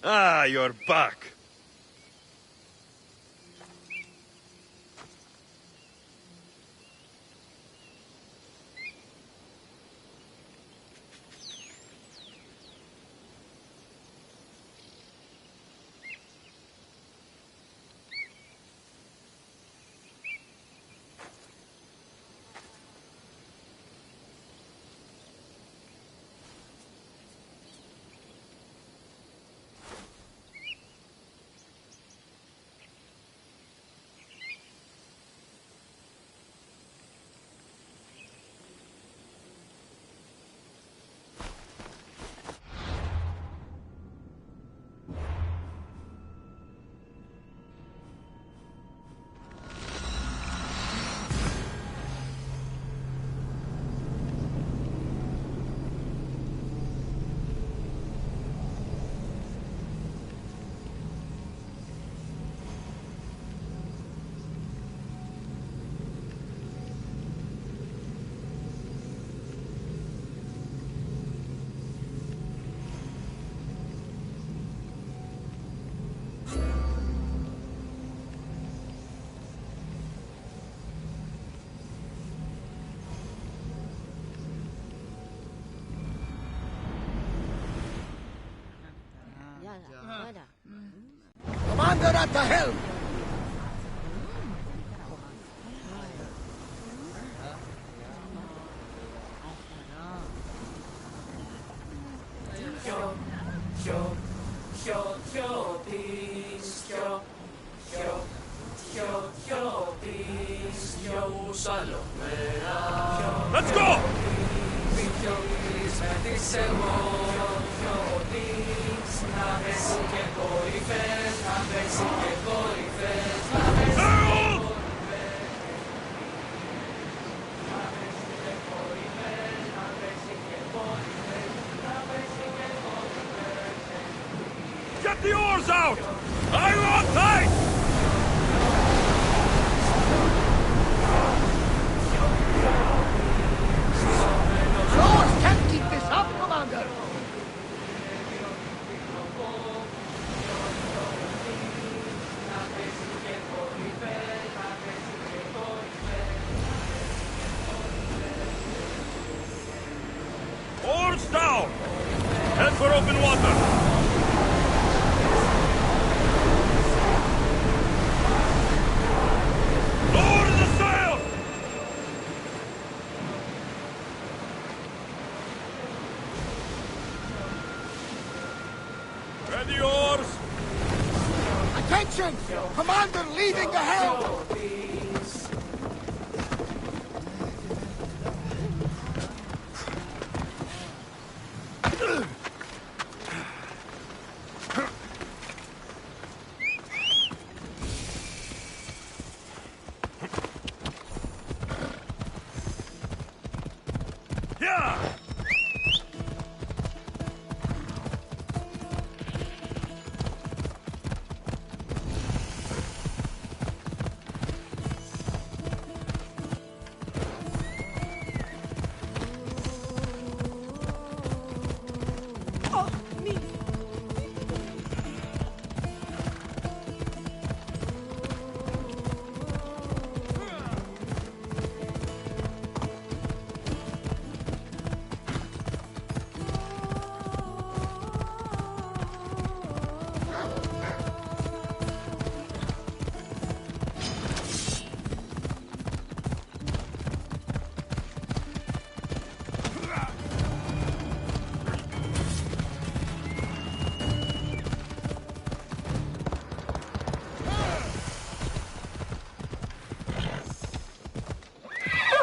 Ah, you're back. Commander at the helm! Let's go! Harold! Get the oars out! I'm on tight! Rowers can't keep this up, Commander! Oars down! Head for open water! Lower the sail! Ready oars! Attention! Commander leaving the helm! Yeah!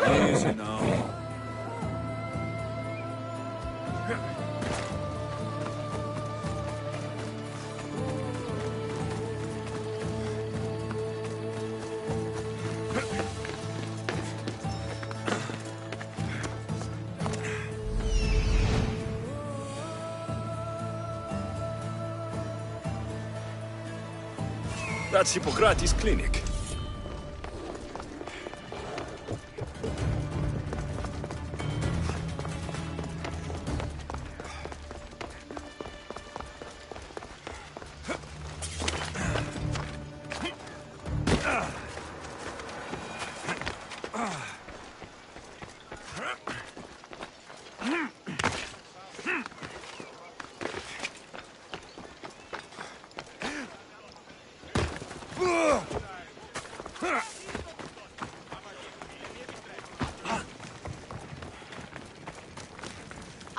Easy now. That's Hippocrates' clinic.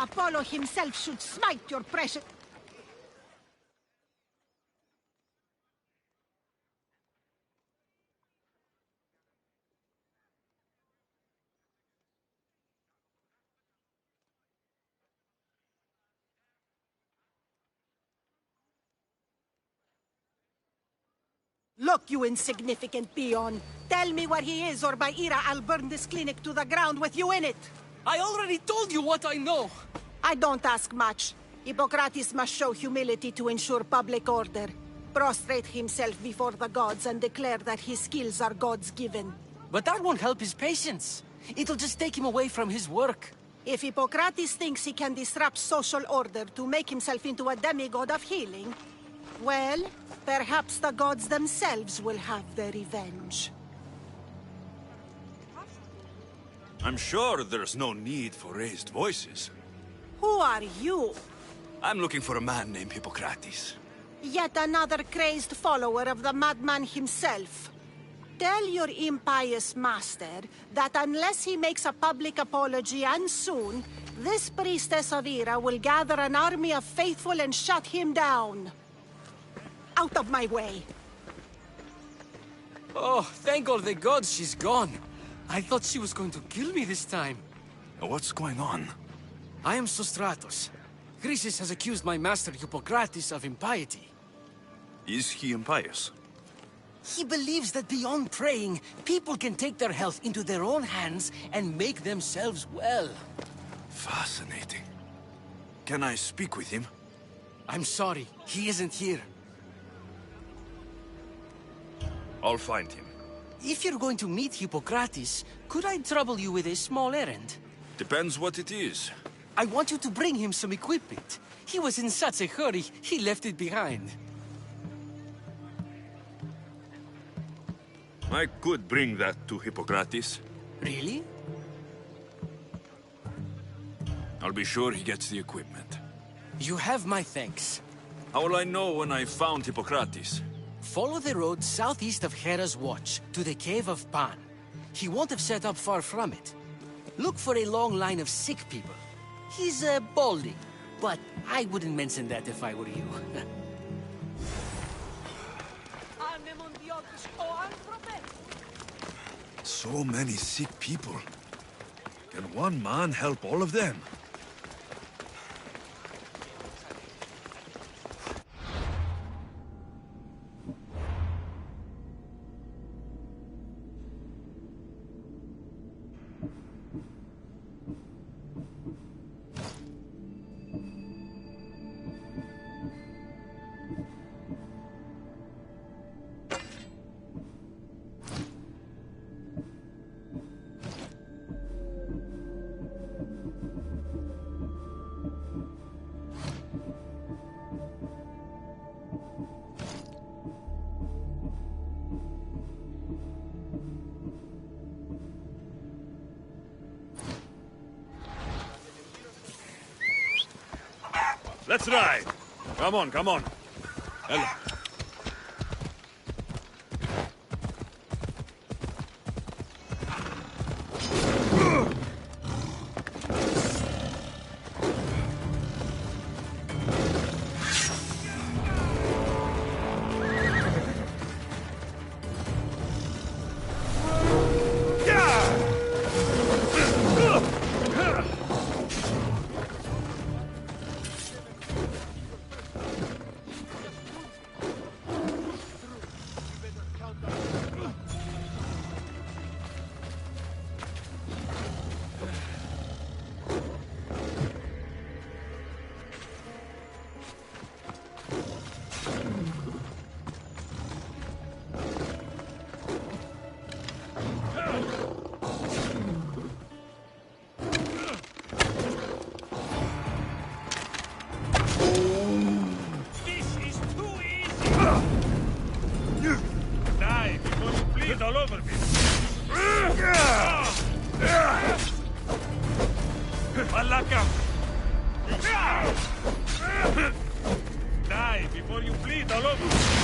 Apollo himself should smite your precious... Look, you insignificant peon. Tell me where he is, or by Ira, I'll burn this clinic to the ground with you in it. I already told you what I know. I don't ask much. Hippocrates must show humility to ensure public order. Prostrate himself before the gods and declare that his skills are gods given. But that won't help his patients. It'll just take him away from his work. If Hippocrates thinks he can disrupt social order to make himself into a demigod of healing, well, perhaps the gods themselves will have their revenge. I'm sure there's no need for raised voices. Who are you? I'm looking for a man named Hippocrates. Yet another crazed follower of the madman himself. Tell your impious master that unless he makes a public apology, and soon, this priestess of Ira will gather an army of faithful and shut him down. Out of my way! Oh, thank all the gods she's gone. I thought she was going to kill me this time. What's going on? I am Sostratos. Chrysis has accused my master Hippocrates of impiety. Is he impious? He believes that beyond praying, people can take their health into their own hands and make themselves well. Fascinating. Can I speak with him? I'm sorry, he isn't here. I'll find him. If you're going to meet Hippocrates, could I trouble you with a small errand? Depends what it is. I want you to bring him some equipment. He was in such a hurry, he left it behind. I could bring that to Hippocrates. Really? I'll be sure he gets the equipment. You have my thanks. How will I know when I've found Hippocrates? Follow the road southeast of Hera's Watch to the Cave of Pan. He won't have set up far from it. Look for a long line of sick people. He's balding, but I wouldn't mention that if I were you. So many sick people. Can one man help all of them? Let's ride! Come on, come on. Hello. All over me. Malaka. Die before you bleed all over.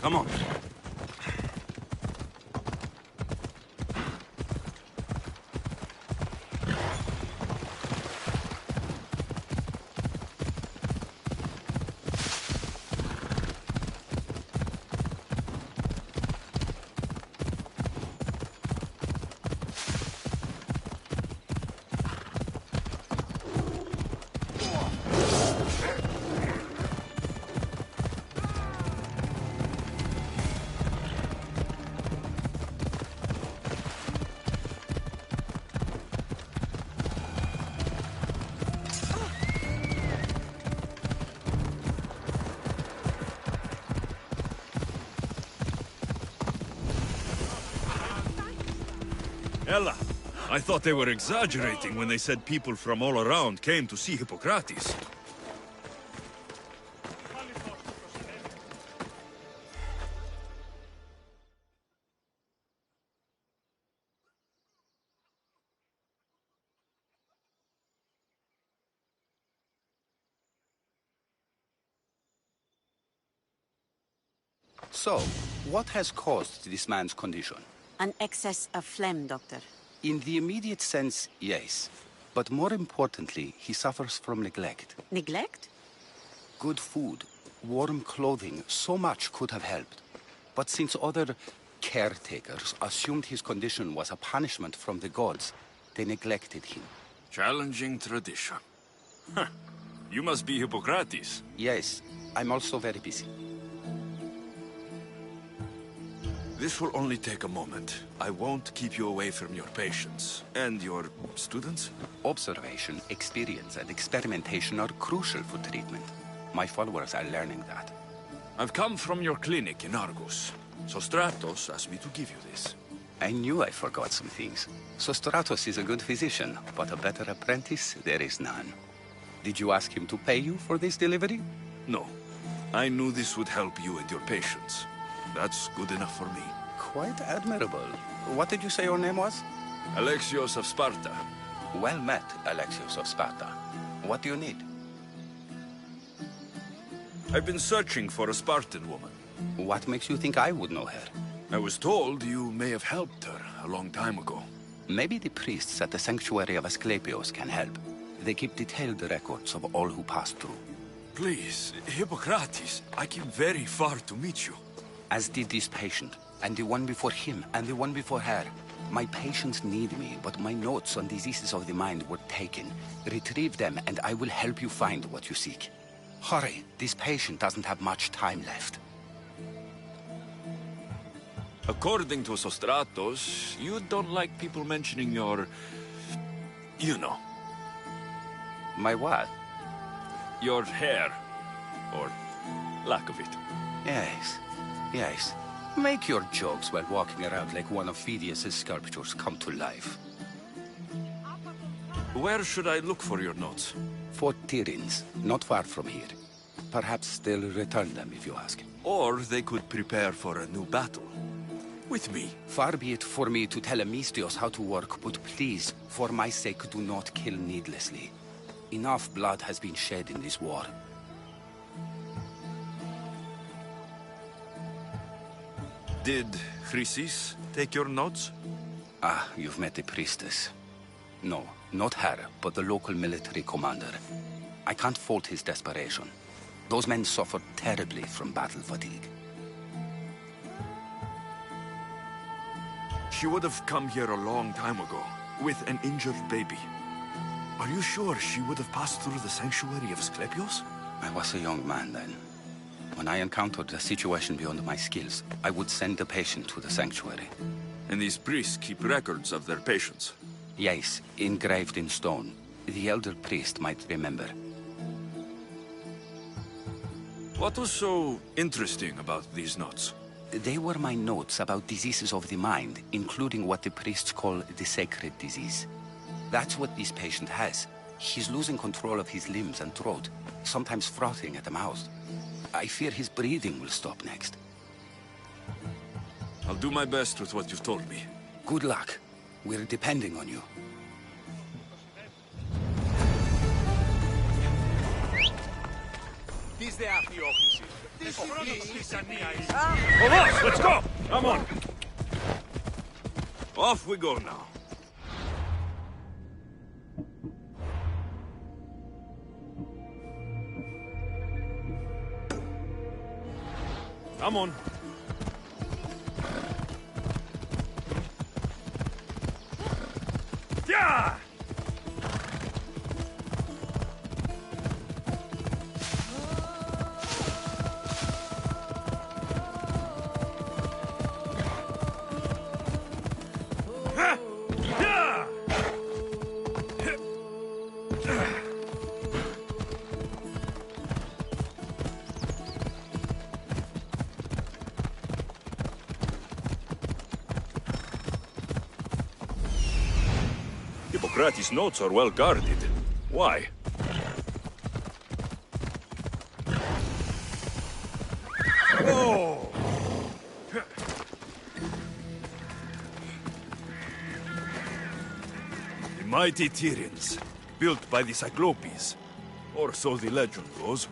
Come on. Ella, I thought they were exaggerating when they said people from all around came to see Hippocrates. So, what has caused this man's condition? An excess of phlegm, Doctor. In the immediate sense, yes. But more importantly, he suffers from neglect. Neglect? Good food, warm clothing, so much could have helped. But since other caretakers assumed his condition was a punishment from the gods, they neglected him. Challenging tradition. Huh. You must be Hippocrates. Yes, I'm also very busy. This will only take a moment. I won't keep you away from your patients. And your students? Observation, experience, and experimentation are crucial for treatment. My followers are learning that. I've come from your clinic in Argus. Sostratos asked me to give you this. I knew I forgot some things. Sostratos is a good physician, but a better apprentice there is none. Did you ask him to pay you for this delivery? No. I knew this would help you and your patients. That's good enough for me. Quite admirable. What did you say your name was? Alexios of Sparta. Well met, Alexios of Sparta. What do you need? I've been searching for a Spartan woman. What makes you think I would know her? I was told you may have helped her a long time ago. Maybe the priests at the sanctuary of Asclepios can help. They keep detailed records of all who pass through. Please, Hippocrates, I came very far to meet you. As did this patient, and the one before him, and the one before her. My patients need me, but my notes on diseases of the mind were taken. Retrieve them, and I will help you find what you seek. Hurry, this patient doesn't have much time left. According to Sostratos, you don't like people mentioning your... you know. My what? Your hair. Or lack of it. Yes. Yes. Make your jokes while walking around like one of Phidias' sculptures come to life. Where should I look for your notes? For Tyrins, not far from here. Perhaps they'll return them if you ask. Or they could prepare for a new battle. With me. Far be it for me to tell Amistios how to work, but please, for my sake, do not kill needlessly. Enough blood has been shed in this war. Did Chrysis take your notes? Ah, you've met the priestess. No, not her, but the local military commander. I can't fault his desperation. Those men suffered terribly from battle fatigue. She would have come here a long time ago, with an injured baby. Are you sure she would have passed through the sanctuary of Asclepios? I was a young man then. When I encountered a situation beyond my skills, I would send the patient to the sanctuary. And these priests keep records of their patients? Yes, engraved in stone. The elder priest might remember. What was so interesting about these notes? They were my notes about diseases of the mind, including what the priests call the sacred disease. That's what this patient has. He's losing control of his limbs and throat, sometimes frothing at the mouth. I fear his breathing will stop next. I'll do my best with what you've told me. Good luck. We're depending on you. Τι εις δε αυτή η όχληση. Let's go! Come on! Off we go now. Come on. Yeah! Hippocrates' notes are well guarded. Why? Oh! The mighty Tyrians, built by the Cyclopes, or so the legend goes.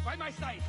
By my side!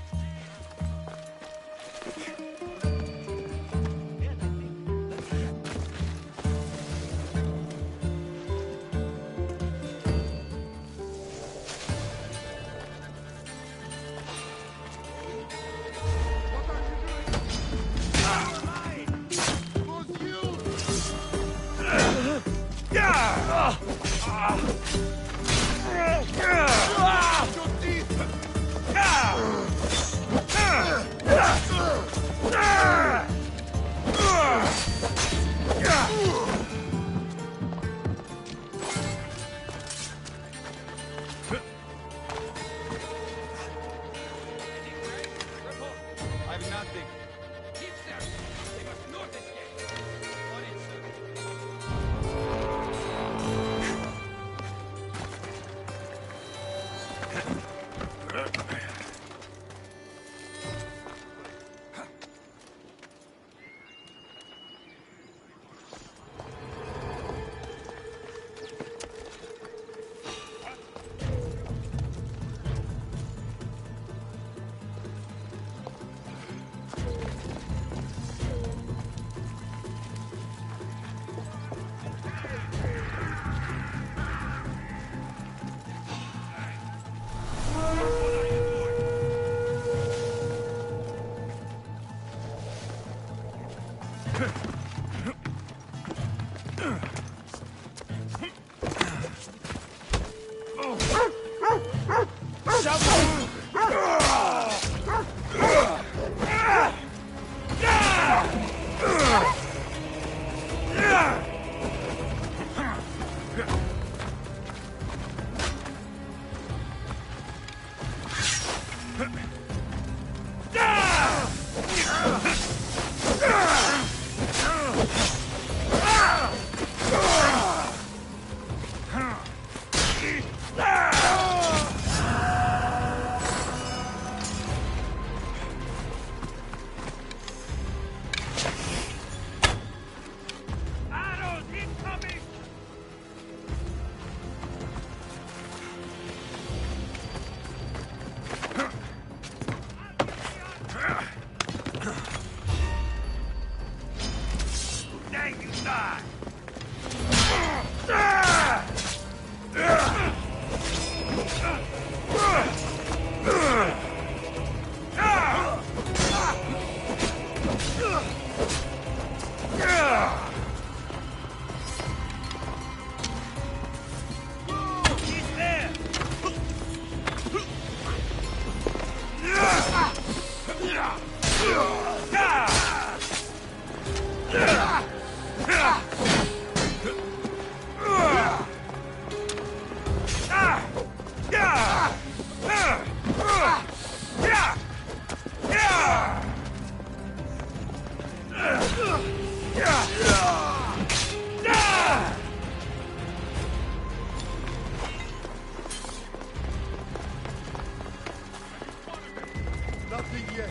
Nothing yet.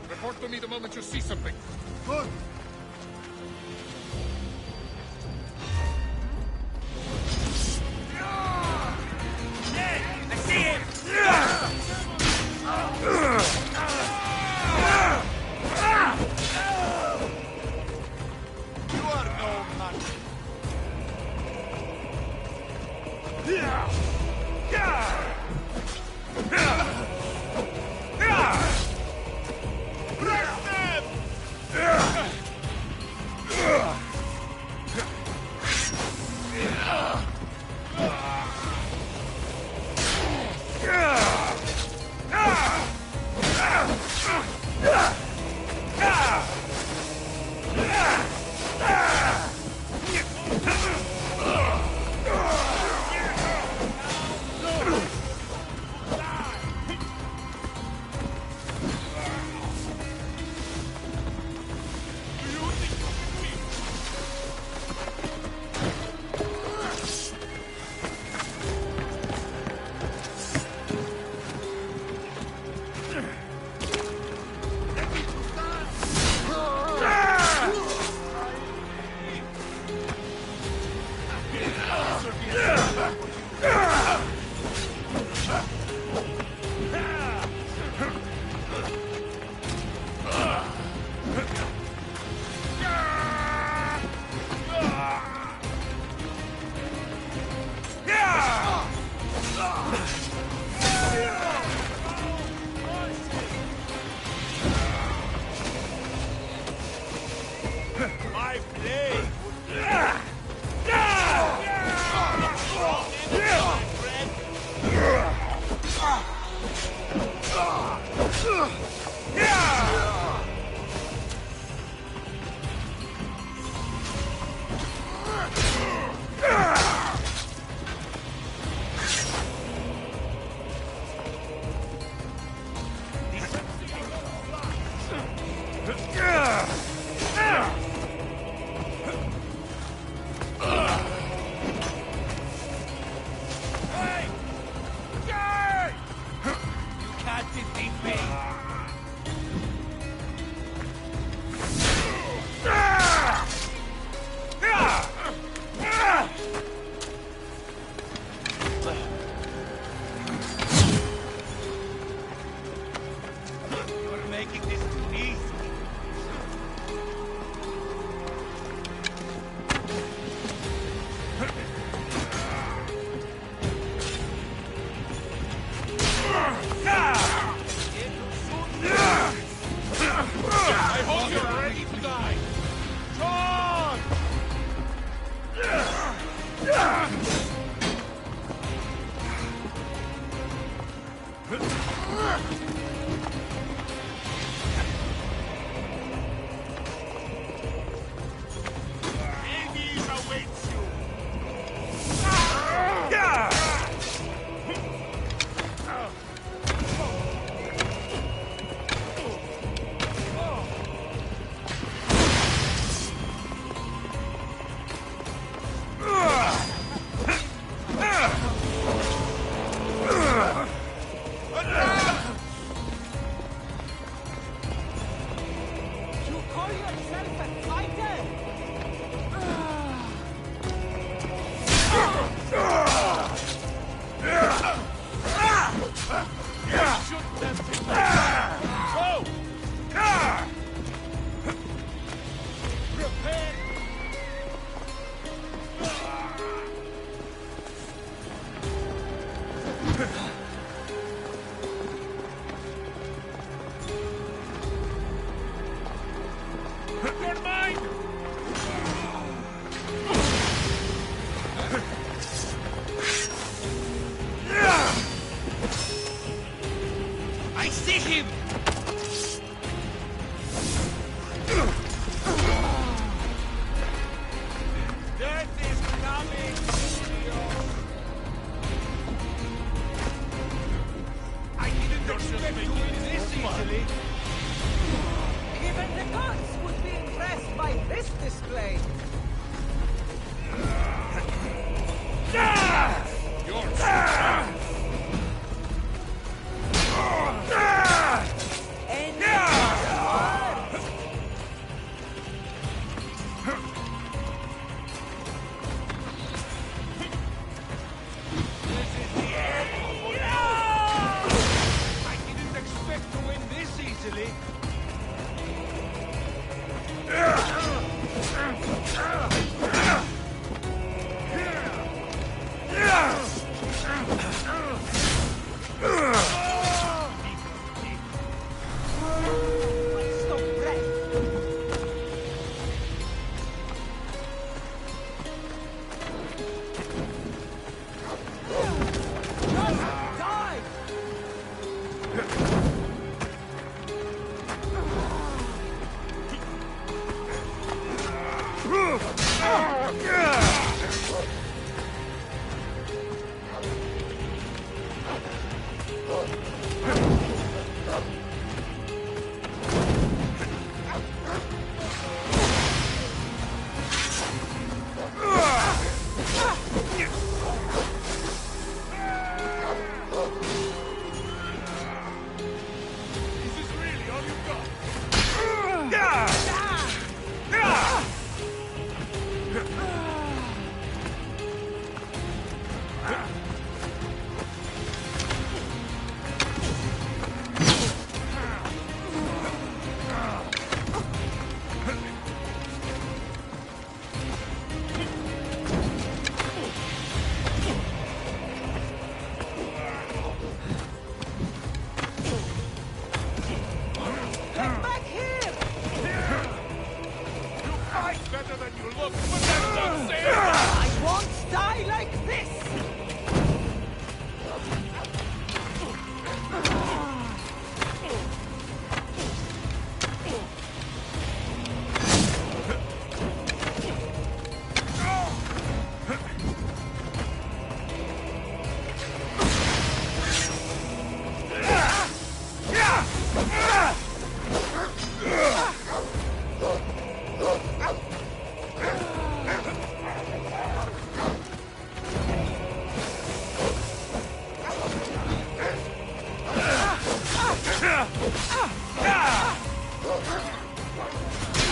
Report to me the moment you see something. Good. I see him! You are no match. See him! Death is coming! I didn't expect to win this easily. Even the gods would be impressed by this display. I didn't expect to win this easily. Stop breath. Just die! This is really all you've got. Get back here! You fight better than you look, but that's not safe. I won't die like this!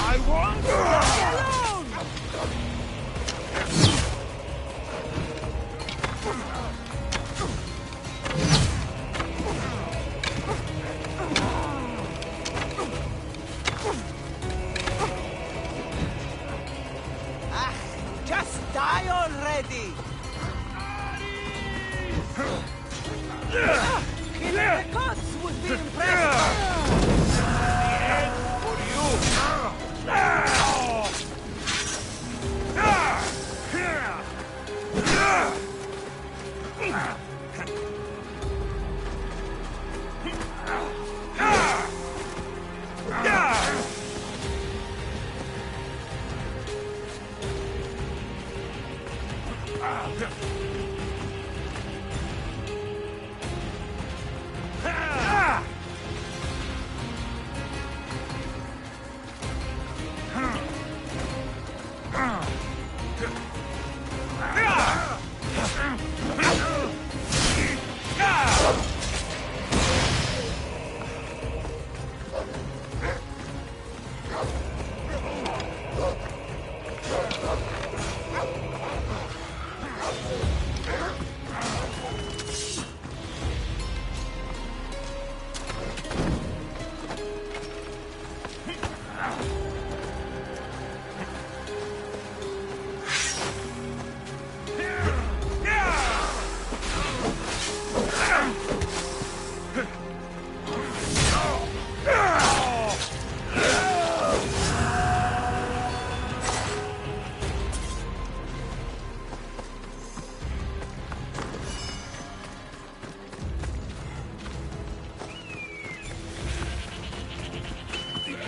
I won't die alone. Just die already! Even the gods would be impressed!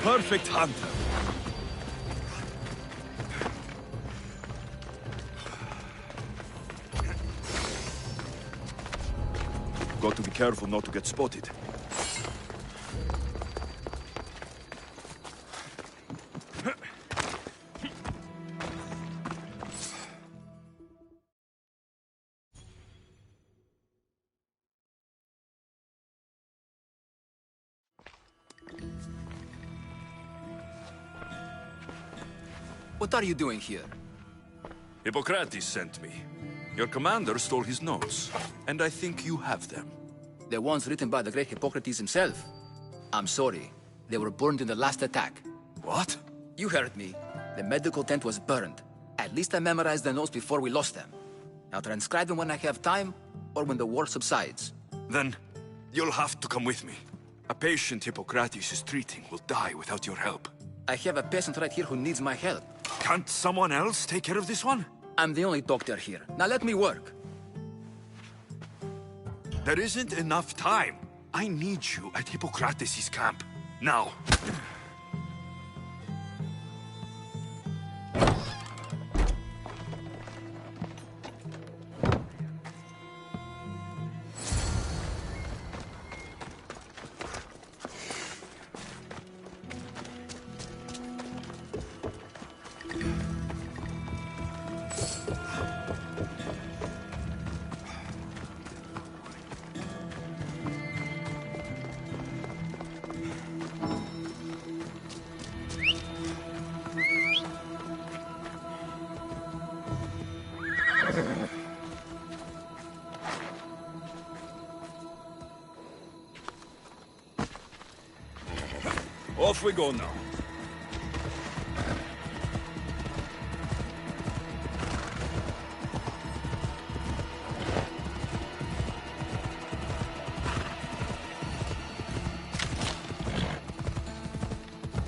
perfect hunter. Got to be careful not to get spotted. What are you doing here? Hippocrates sent me. Your commander stole his notes, and I think you have them. The ones written by the great Hippocrates himself. I'm sorry. They were burned in the last attack. What? You heard me. The medical tent was burned. At least I memorized the notes before we lost them. I'll transcribe them when I have time, or when the war subsides. Then, you'll have to come with me. A patient Hippocrates is treating will die without your help. I have a patient right here who needs my help. Can't someone else take care of this one? I'm the only doctor here. Now let me work. There isn't enough time. I need you at Hippocrates' camp. Now. Off we go now.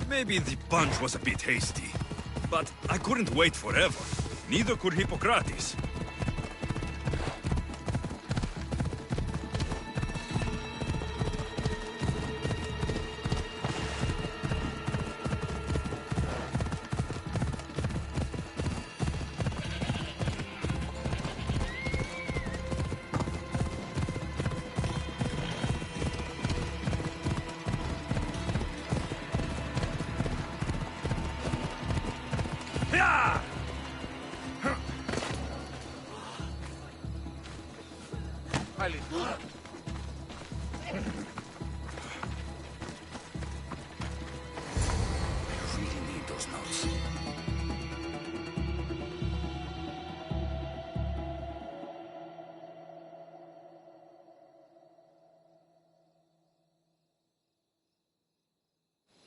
Maybe the punch was a bit hasty, but I couldn't wait forever. Neither could Hippocrates.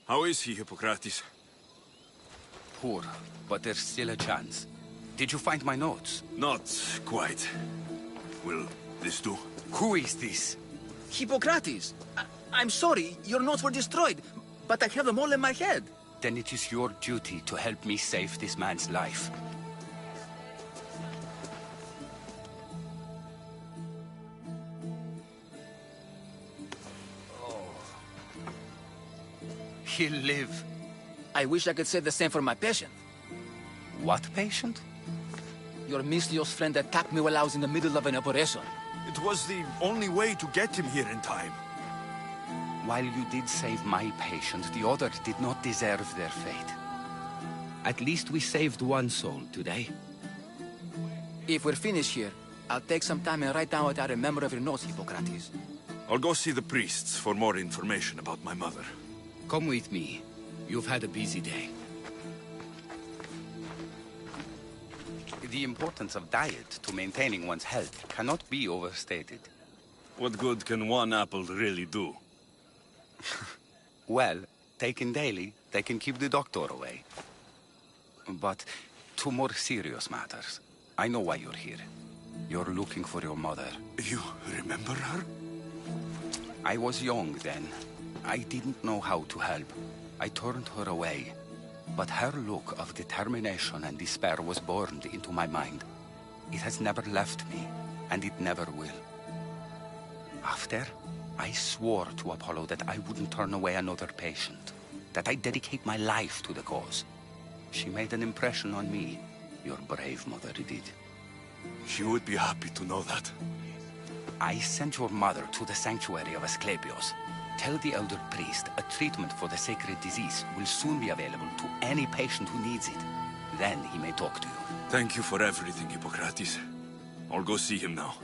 How is he, Hippocrates? Poor, but there's still a chance. Did you find my notes? Not quite. Will this do? Who is this? Hippocrates! I'm sorry, your notes were destroyed, but I have them all in my head. Then it is your duty to help me save this man's life. He'll live. I wish I could say the same for my patient. What patient? Your mysterious friend attacked me while I was in the middle of an operation. It was the only way to get him here in time. While you did save my patient, the others did not deserve their fate. At least we saved one soul today. If we're finished here, I'll take some time and write down what I remember of your notes, Hippocrates. I'll go see the priests for more information about my mother. Come with me. You've had a busy day. The importance of diet to maintaining one's health cannot be overstated. What good can one apple really do? Well, taken daily, they can keep the doctor away. But to more serious matters, I know why you're here. You're looking for your mother. You remember her? I was young then. I didn't know how to help. I turned her away. But her look of determination and despair was burned into my mind. It has never left me, and it never will. After, I swore to Apollo that I wouldn't turn away another patient. that I dedicate my life to the cause. She made an impression on me. Your brave mother did. She would be happy to know that. I sent your mother to the sanctuary of Asclepios. Tell the elder priest a treatment for the sacred disease will soon be available to any patient who needs it. Then he may talk to you. Thank you for everything, Hippocrates. I'll go see him now.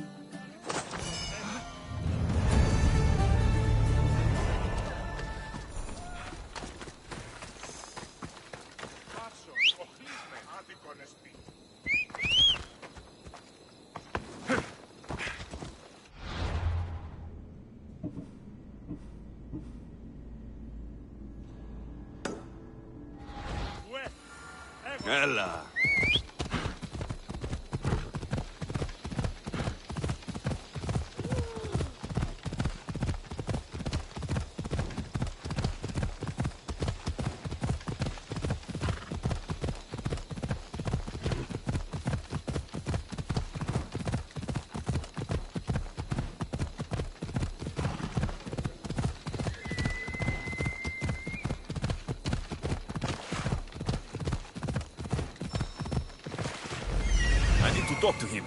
Ella. I need to talk to him.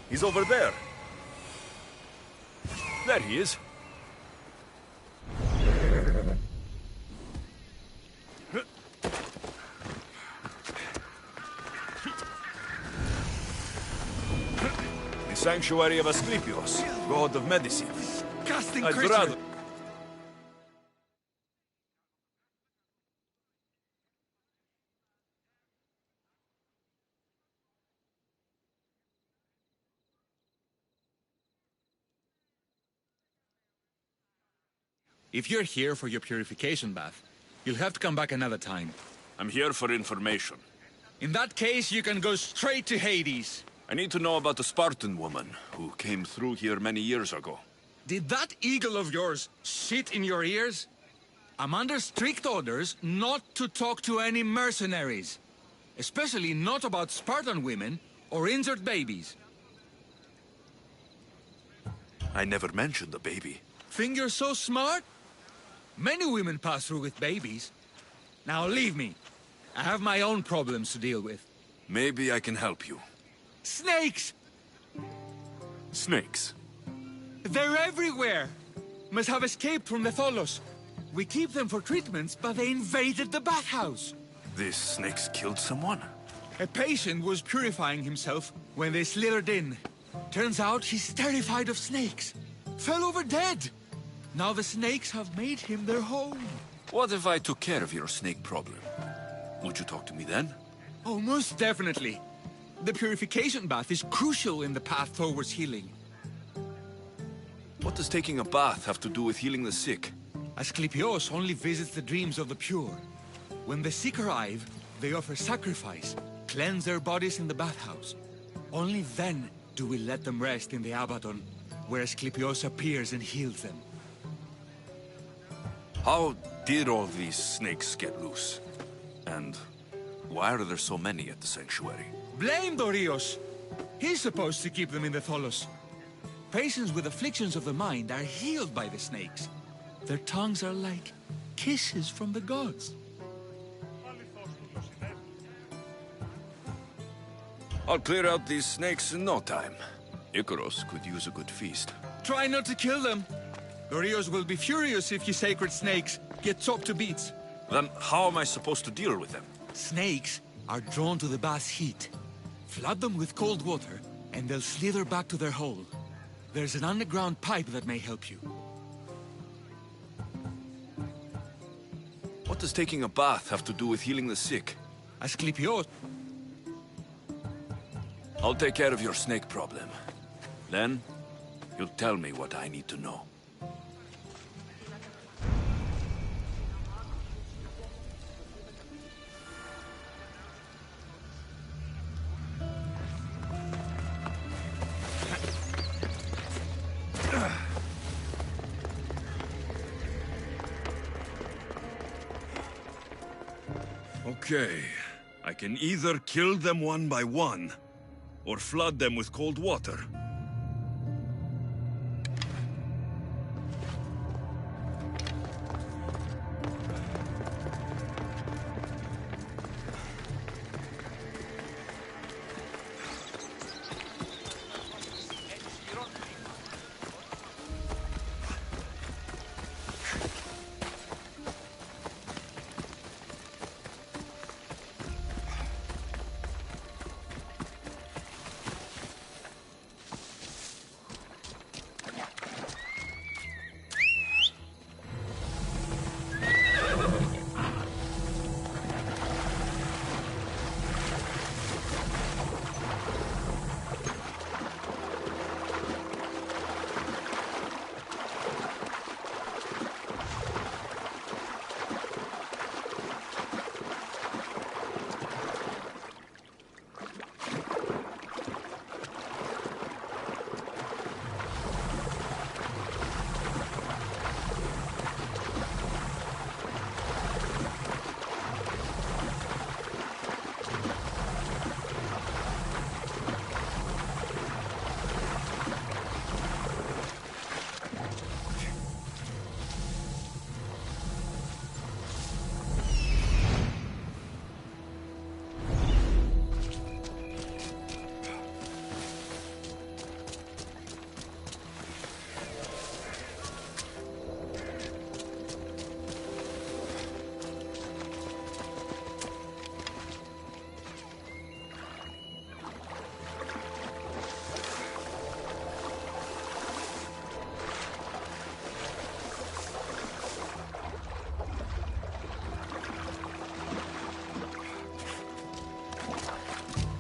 He's over there. There he is. The sanctuary of Asclepios, god of medicine. Disgusting I'd creature! rather... If you're here for your purification bath, you'll have to come back another time. I'm here for information. In that case, you can go straight to Hades. I need to know about a Spartan woman who came through here many years ago. Did that eagle of yours shit in your ears? I'm under strict orders not to talk to any mercenaries. Especially not about Spartan women or injured babies. I never mentioned the baby. Think you're so smart? Many women pass through with babies. Now leave me. I have my own problems to deal with. Maybe I can help you. Snakes! Snakes. They're everywhere! Must have escaped from the Tholos. We keep them for treatments, but they invaded the bathhouse. These snakes killed someone? A patient was purifying himself when they slithered in. Turns out he's terrified of snakes. Fell over dead. Now the snakes have made him their home. What if I took care of your snake problem? Would you talk to me then? Oh, most definitely. The purification bath is crucial in the path towards healing. What does taking a bath have to do with healing the sick? Asclepios only visits the dreams of the pure. When the sick arrive, they offer sacrifice, cleanse their bodies in the bathhouse. Only then do we let them rest in the Abaddon, where Asclepios appears and heals them. How did all these snakes get loose? And why are there so many at the sanctuary? Blame Dorios! He's supposed to keep them in the Tholos. Patients with afflictions of the mind are healed by the snakes. Their tongues are like kisses from the gods. I'll clear out these snakes in no time. Icaros could use a good feast. Try not to kill them. Dorios will be furious if you sacred snakes get chopped to bits. Then how am I supposed to deal with them? Snakes are drawn to the bath's heat. Flood them with cold water, and they'll slither back to their hole. There's an underground pipe that may help you. What does taking a bath have to do with healing the sick? Asclepios. I'll take care of your snake problem. Then, you'll tell me what I need to know. Okay, I can either kill them one by one, or flood them with cold water.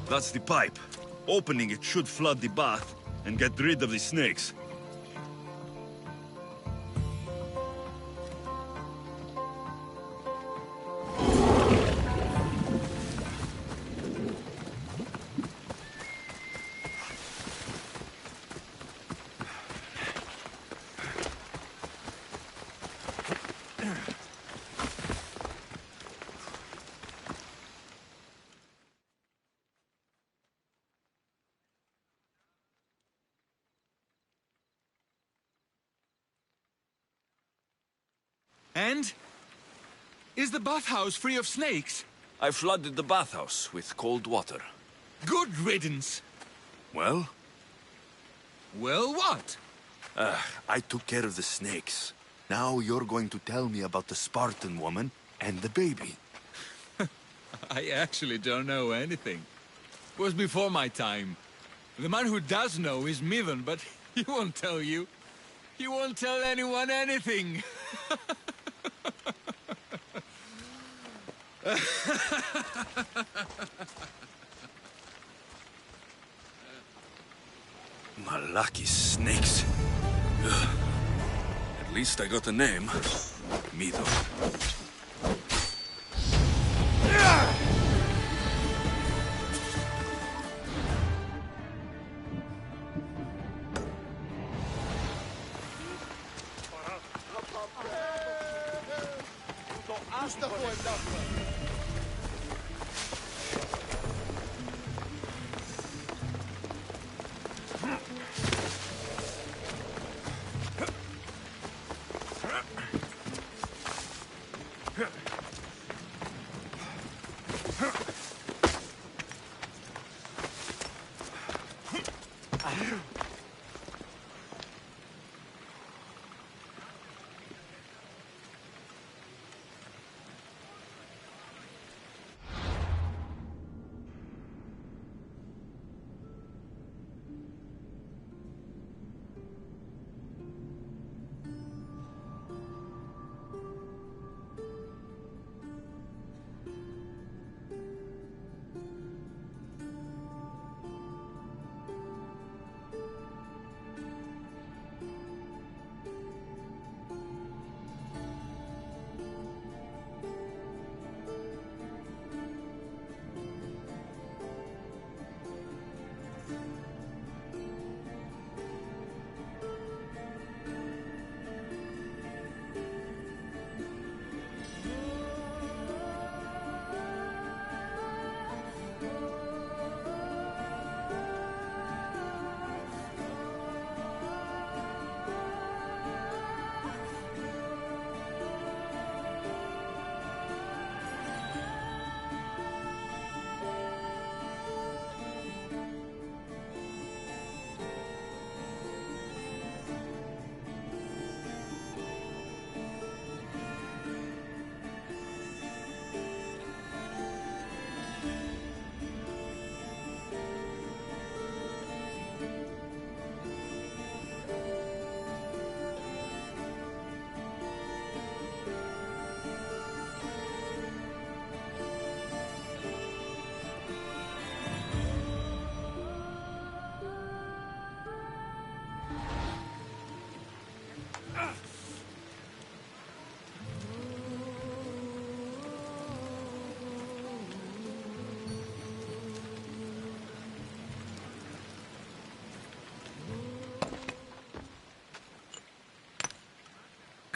That's the pipe. Opening it should flood the bath and get rid of the snakes. And? Is the bathhouse free of snakes? I flooded the bathhouse with cold water. Good riddance. Well? Well, what? I took care of the snakes. Now you're going to tell me about the Spartan woman and the baby. I actually don't know anything. It was before my time. The man who does know is Midon, but he won't tell you. He won't tell anyone anything. Malaki snakes. Ugh. At least I got a name. Mido.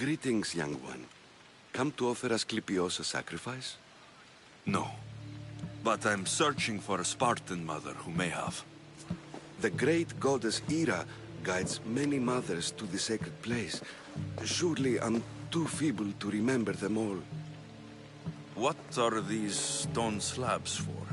Greetings, young one. Come to offer Asclepios a sacrifice? No. But I'm searching for a Spartan mother who may have. The great goddess Hera guides many mothers to the sacred place. Surely I'm too feeble to remember them all. What are these stone slabs for?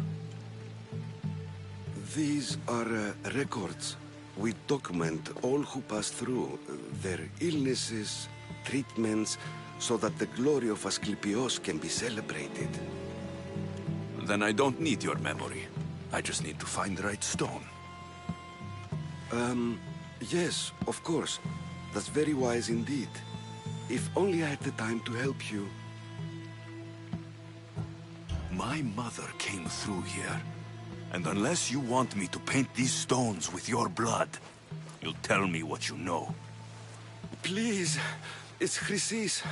These are records. We document all who pass through, their illnesses, treatments, so that the glory of Asclepios can be celebrated. Then I don't need your memory. I just need to find the right stone. Yes, of course. That's very wise indeed. If only I had the time to help you. My mother came through here. And unless you want me to paint these stones with your blood, you'll tell me what you know. Please, it's Chrysis.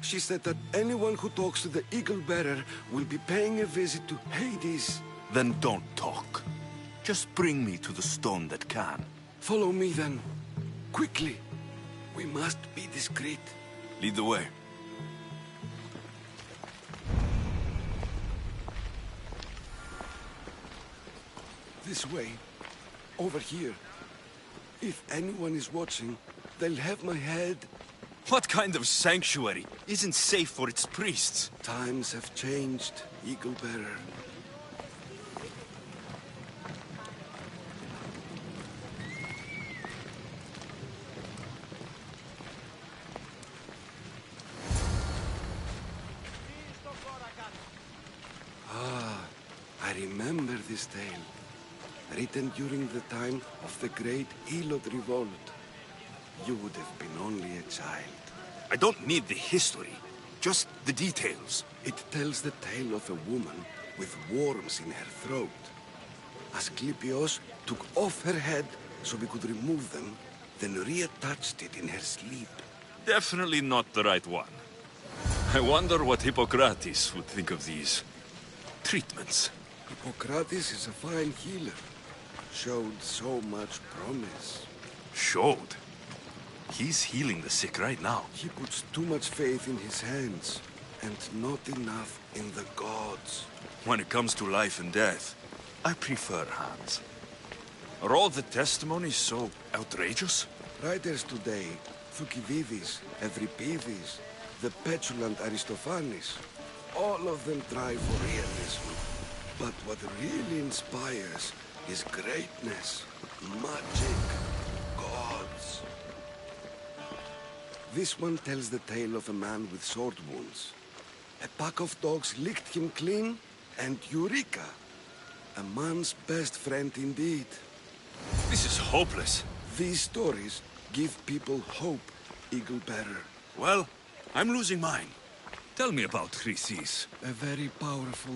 She said that anyone who talks to the Eagle Bearer will be paying a visit to Hades. Then don't talk. Just bring me to the stone that can. Follow me then. Quickly. We must be discreet. Lead the way. This way. Over here. If anyone is watching, they'll have my head. What kind of sanctuary isn't safe for its priests? Times have changed, Eagle Bearer. I remember this tale. Written during the time of the great Elod Revolt. You would have been only a child. I don't need the history, just the details. It tells the tale of a woman with worms in her throat. Asclepios took off her head so we could remove them, then reattached it in her sleep. Definitely not the right one. I wonder what Hippocrates would think of these treatments. Hippocrates is a fine healer. Showed so much promise. Showed? He's healing the sick right now. He puts too much faith in his hands, and not enough in the gods. When it comes to life and death, I prefer hands. Are all the testimonies so outrageous? Writers today, Thucydides, Euripides, the petulant Aristophanes, all of them try for realism. But what really inspires is greatness, magic, gods. This one tells the tale of a man with sword wounds. A pack of dogs licked him clean, and Eureka! A man's best friend indeed. This is hopeless. These stories give people hope, Eagle Bearer. Well, I'm losing mine. Tell me about Chrysis. A very powerful,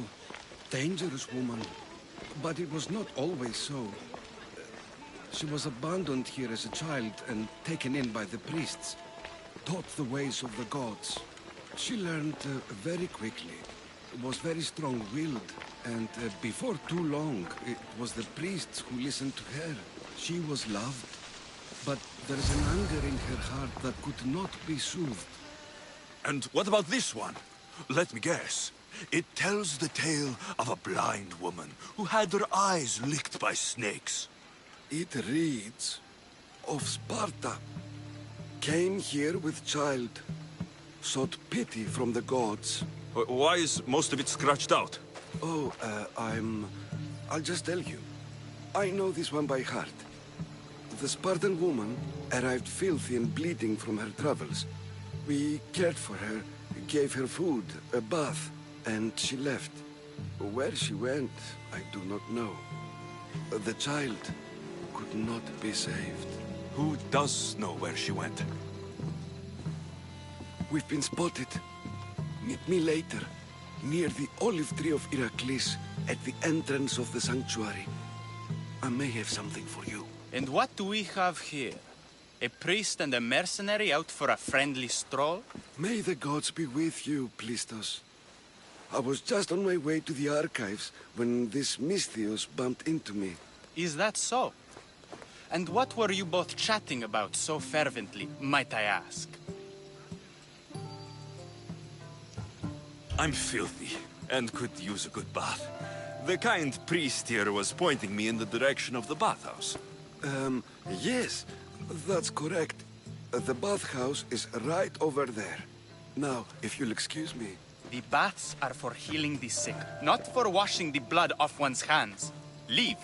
dangerous woman. But it was not always so. She was abandoned here as a child and taken in by the priests. Taught the ways of the gods. She learned very quickly. Was very strong-willed. And before too long, it was the priests who listened to her. She was loved. But there's an anger in her heart that could not be soothed. And what about this one? Let me guess. It tells the tale of a blind woman who had her eyes licked by snakes. It reads of Sparta. Came here with child. Sought pity from the gods. Why is most of it scratched out? Oh, I'll just tell you. I know this one by heart. The Spartan woman arrived filthy and bleeding from her travels. We cared for her, gave her food, a bath, and she left. Where she went, I do not know. The child could not be saved. Who does know where she went? We've been spotted. Meet me later, near the olive tree of Heracles, at the entrance of the sanctuary. I may have something for you. And what do we have here? A priest and a mercenary out for a friendly stroll? May the gods be with you, Plistos. I was just on my way to the archives when this Misthios bumped into me. Is that so? And what were you both chatting about so fervently, might I ask? I'm filthy and could use a good bath. The kind priest here was pointing me in the direction of the bathhouse. Yes, that's correct. The bathhouse is right over there. Now, if you'll excuse me. The baths are for healing the sick, not for washing the blood off one's hands. Leave.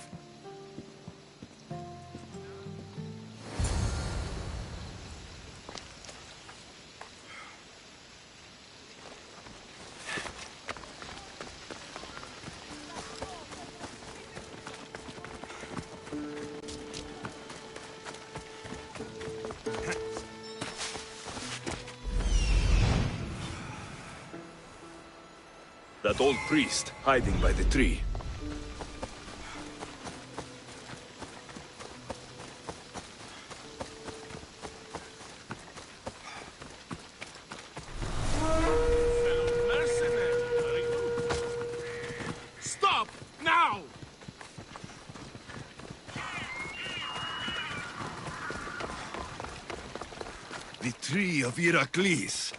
That old priest hiding by the tree. Stop! Now! The tree of Heracles.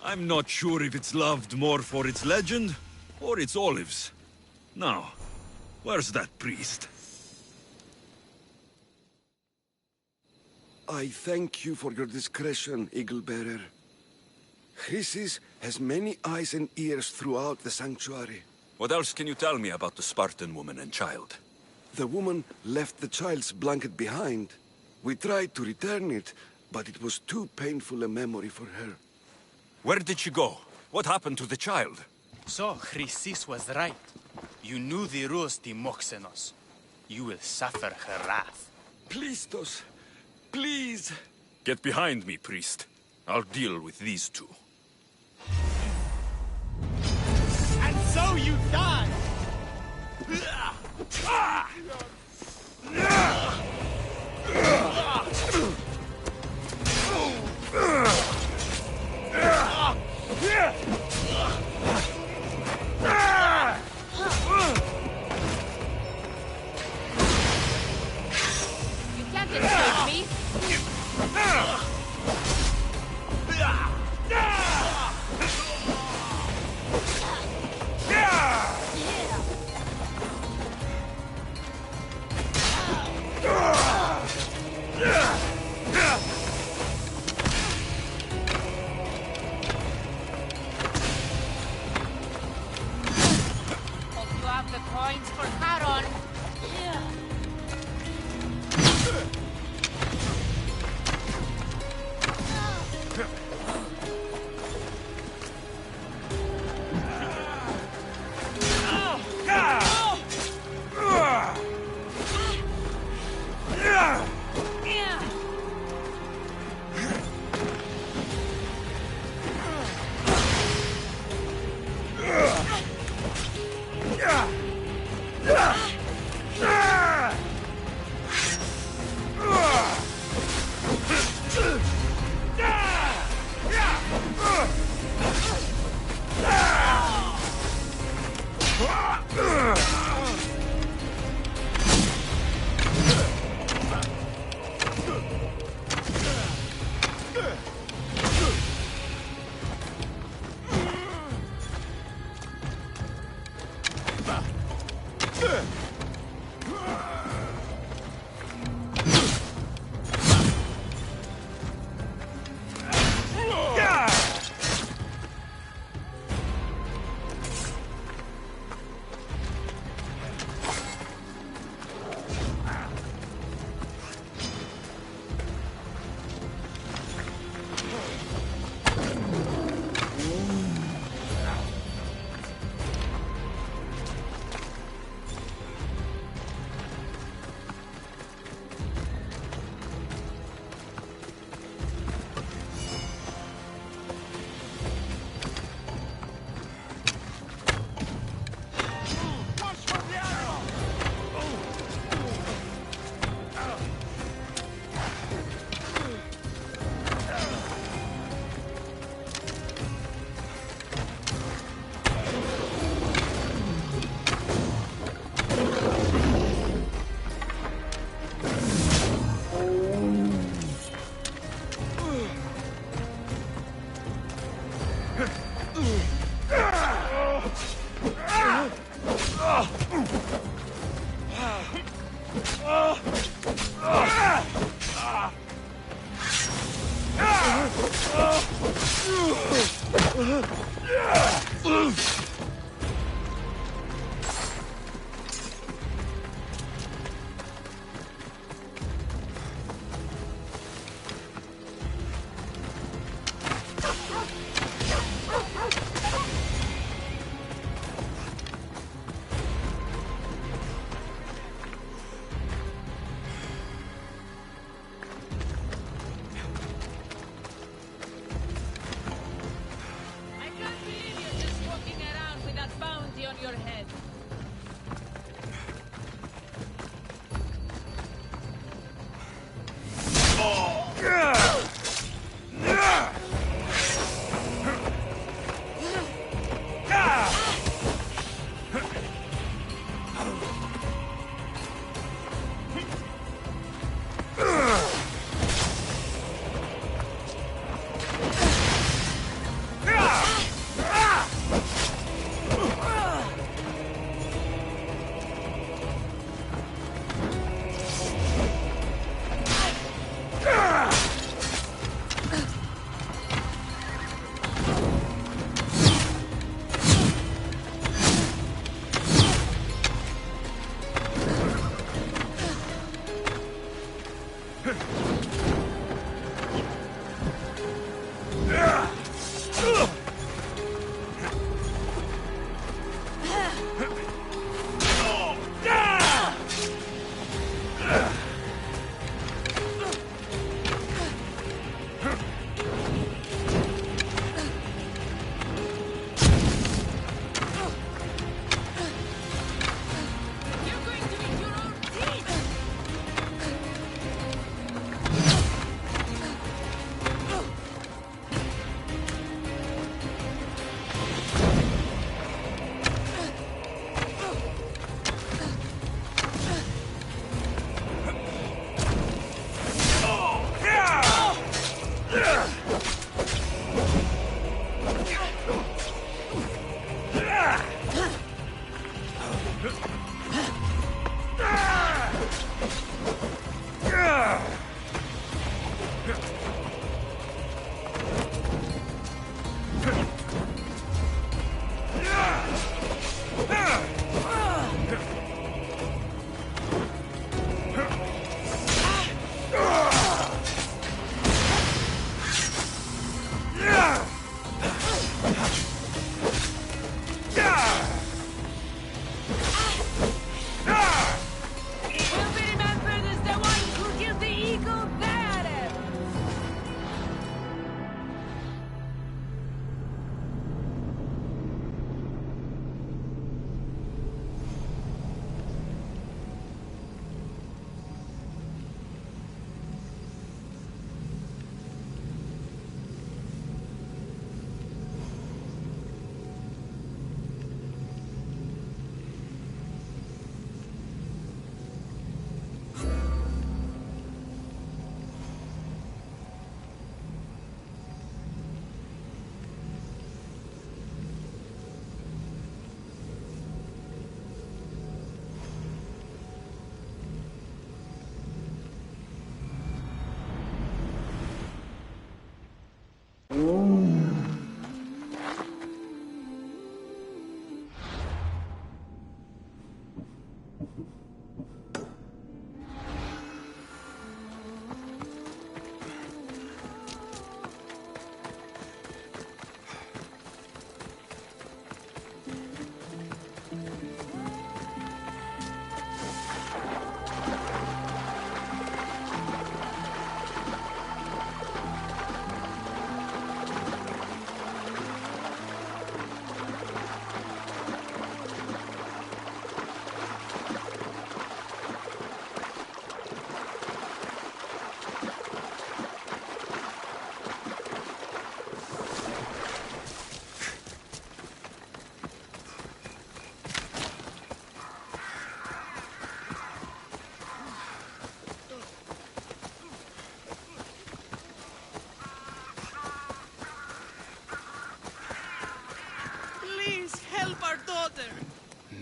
I'm not sure if it's loved more for its legend or its olives. Now, where's that priest? I thank you for your discretion, Eagle-bearer. Chrysis has many eyes and ears throughout the sanctuary. What else can you tell me about the Spartan woman and child? The woman left the child's blanket behind. We tried to return it, but it was too painful a memory for her. Where did she go? What happened to the child? So, Chrysis was right. You knew the rules, Timoxenos. You will suffer her wrath. Plistos, please. Get behind me, priest. I'll deal with these two. And so you die! You can't escape me! Hope you have the coins for Charon. I can't believe you're just walking around.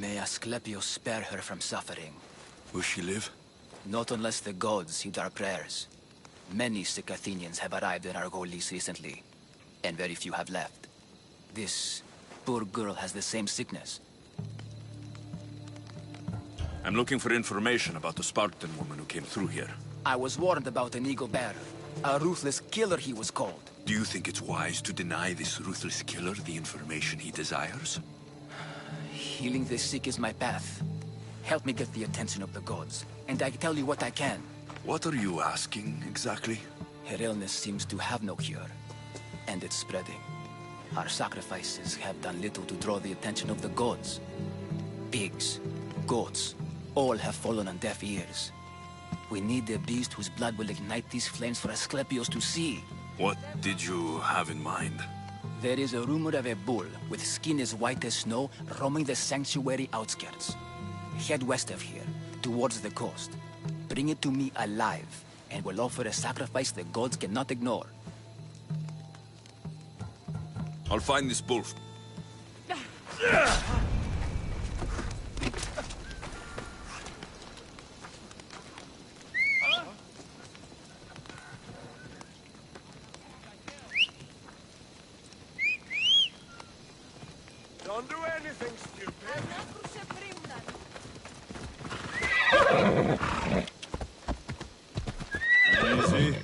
May Asclepius spare her from suffering. Will she live? Not unless the gods heed our prayers. Many sick Athenians have arrived in Argolis recently, and very few have left. This poor girl has the same sickness. I'm looking for information about the Spartan woman who came through here. I was warned about an eagle bearer. A ruthless killer he was called. Do you think it's wise to deny this ruthless killer the information he desires? Healing the sick is my path. Help me get the attention of the gods, and I tell you what I can. What are you asking, exactly? Her illness seems to have no cure, and it's spreading. Our sacrifices have done little to draw the attention of the gods. Pigs, goats, all have fallen on deaf ears. We need a beast whose blood will ignite these flames for Asclepius to see. What did you have in mind? There is a rumor of a bull with skin as white as snow roaming the sanctuary outskirts. Head west of here, towards the coast. Bring it to me alive, and we'll offer a sacrifice the gods cannot ignore. I'll find this bull. Don't do anything stupid. Easy.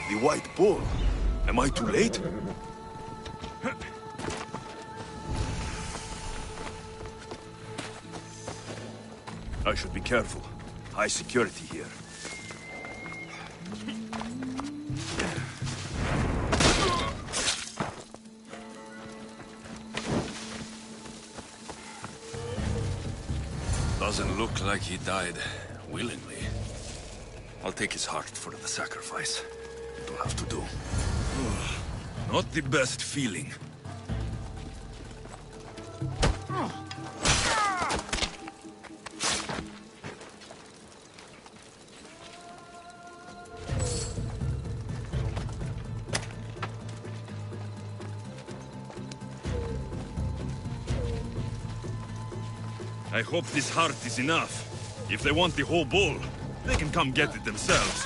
The white bull. Am I too late? I should be careful. High security here. Doesn't look like he died willingly. I'll take his heart for the sacrifice. It'll have to do. Not the best feeling. I hope this heart is enough. If they want the whole bull, they can come get it themselves.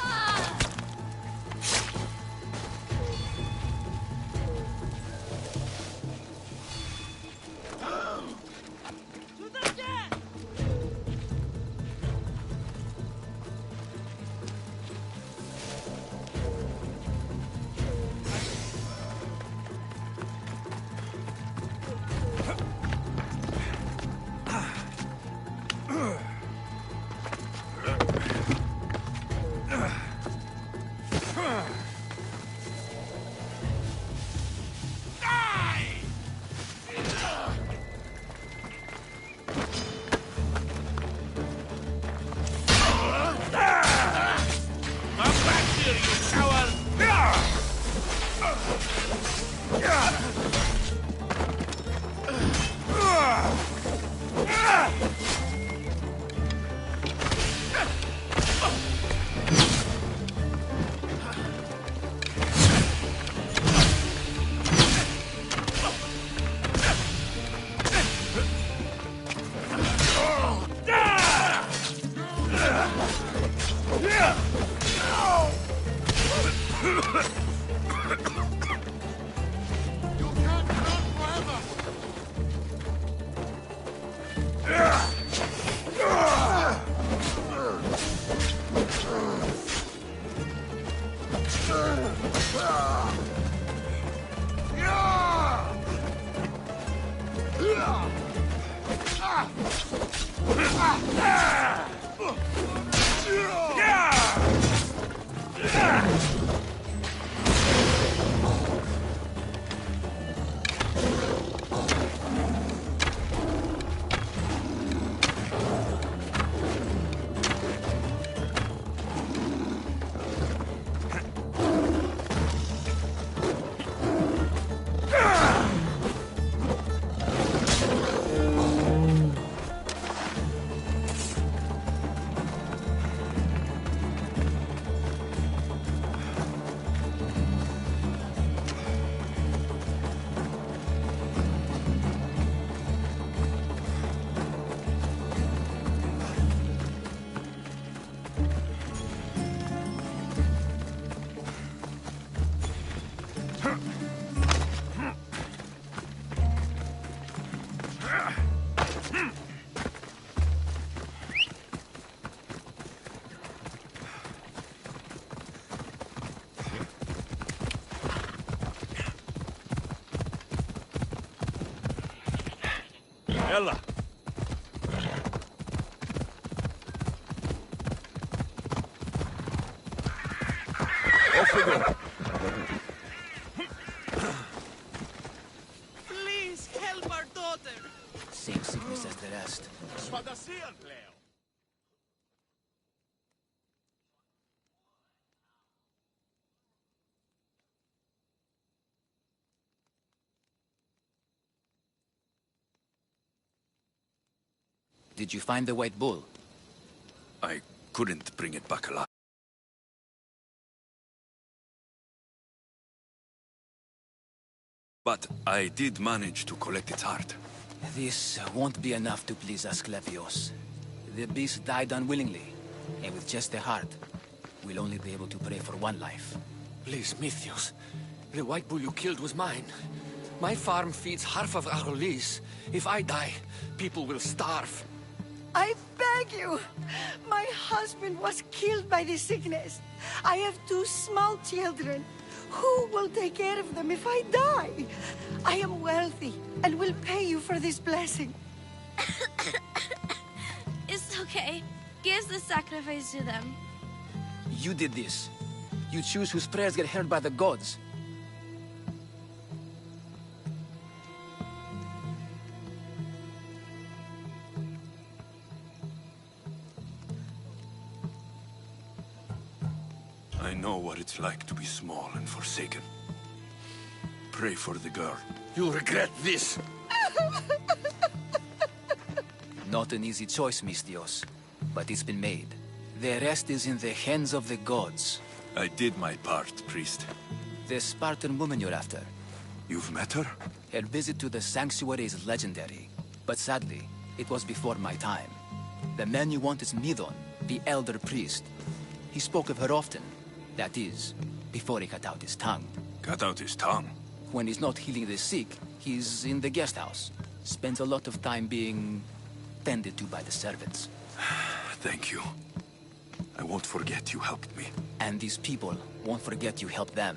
Ella. Off we go. Please help our daughter. Same sickness as the rest. Did you find the white bull? I couldn't bring it back alive. But I did manage to collect its heart. This won't be enough to please Asclepios. The beast died unwillingly, and with just the heart, we'll only be able to pray for one life. Please, Mythios. The white bull you killed was mine. My farm feeds half of Arolis. If I die, people will starve. I beg you! My husband was killed by this sickness. I have 2 small children. Who will take care of them if I die? I am wealthy and will pay you for this blessing. It's okay. Give the sacrifice to them. You did this. You choose whose prayers get heard by the gods. I know what it's like to be small and forsaken. Pray for the girl. You'll regret this. Not an easy choice, Mystios, but it's been made. The rest is in the hands of the gods. I did my part, priest. The Spartan woman you're after. You've met her? Her visit to the sanctuary is legendary, but sadly, it was before my time. The man you want is Midon, the elder priest. He spoke of her often. That is, before he cut out his tongue. Cut out his tongue? When he's not healing the sick, he's in the guest house. Spends a lot of time being tended to by the servants. Thank you. I won't forget you helped me. And these people won't forget you helped them.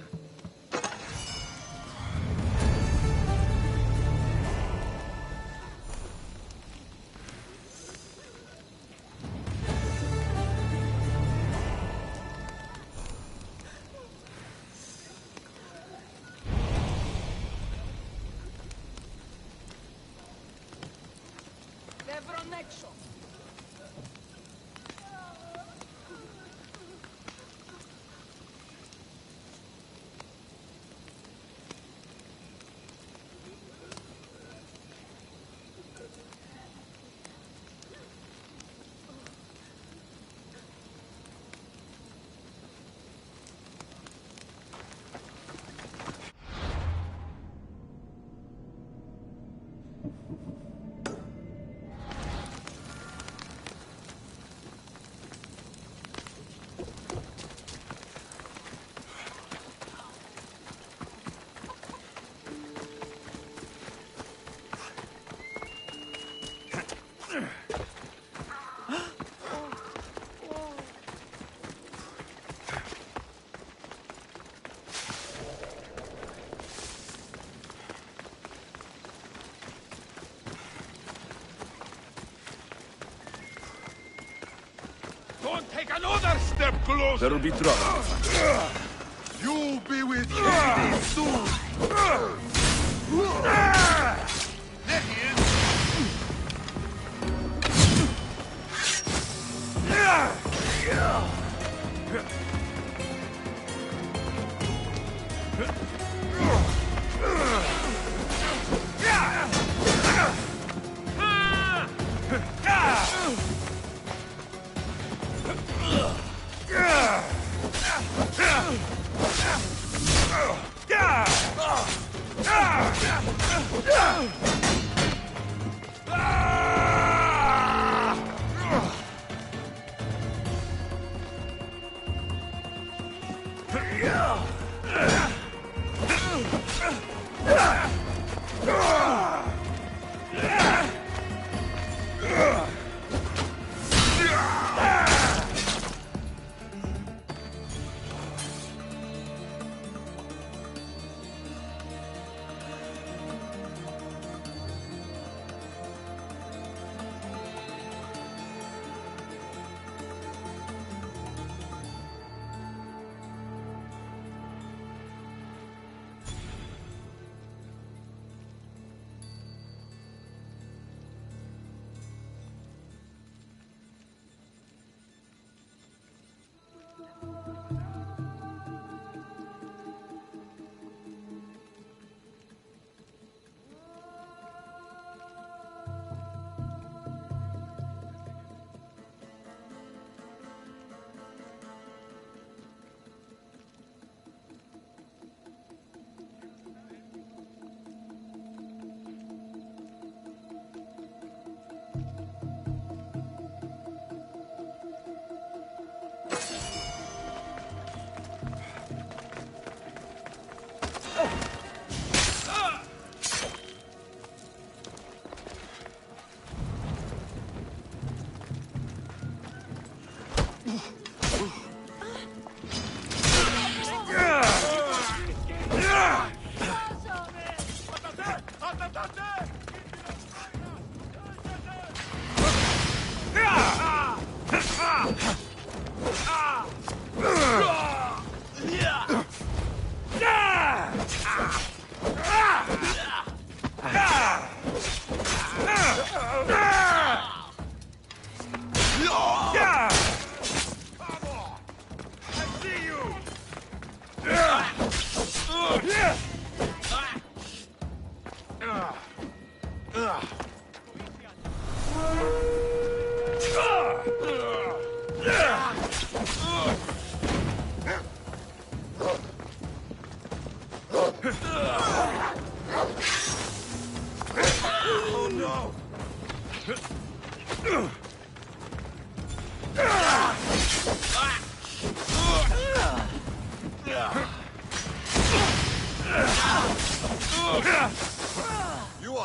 Don't take another step closer! There'll be trouble. You'll be with Eddie soon! There he is!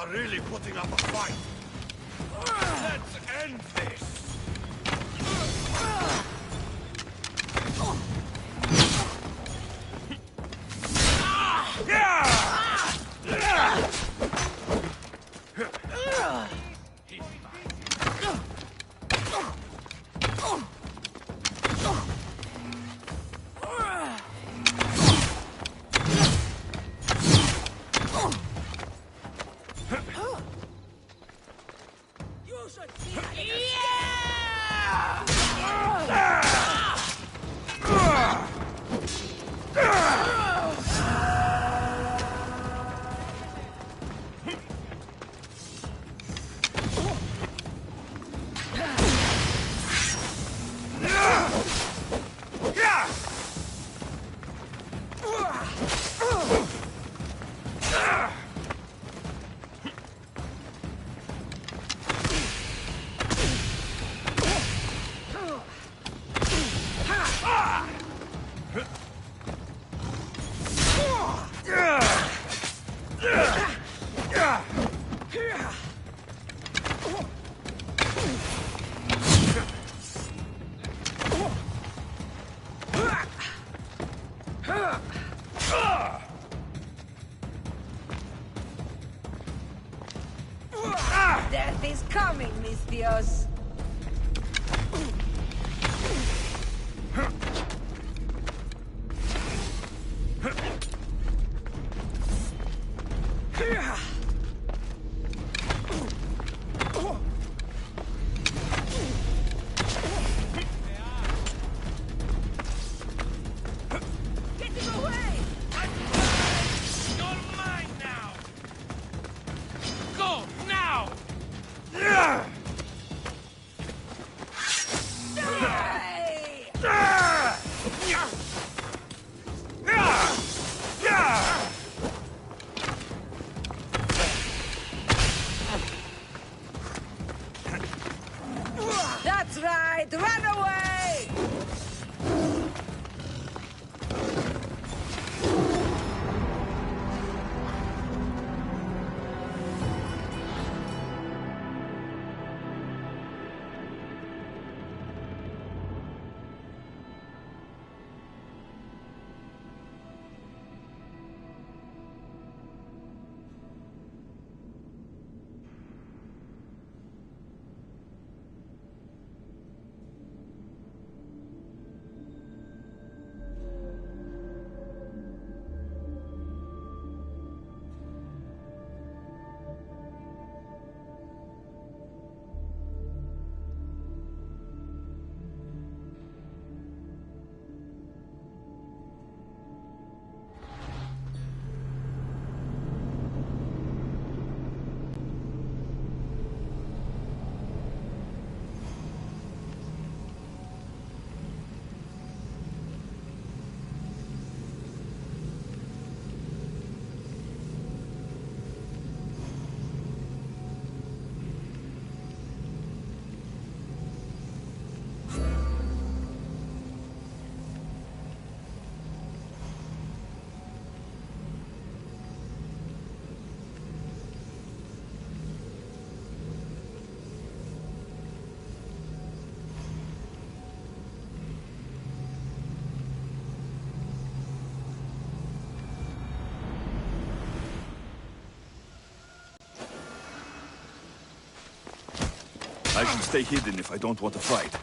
are really putting up a fight. Let's end this. Death is coming, mis Dios. That's right! Run away! I should stay hidden if I don't want to fight.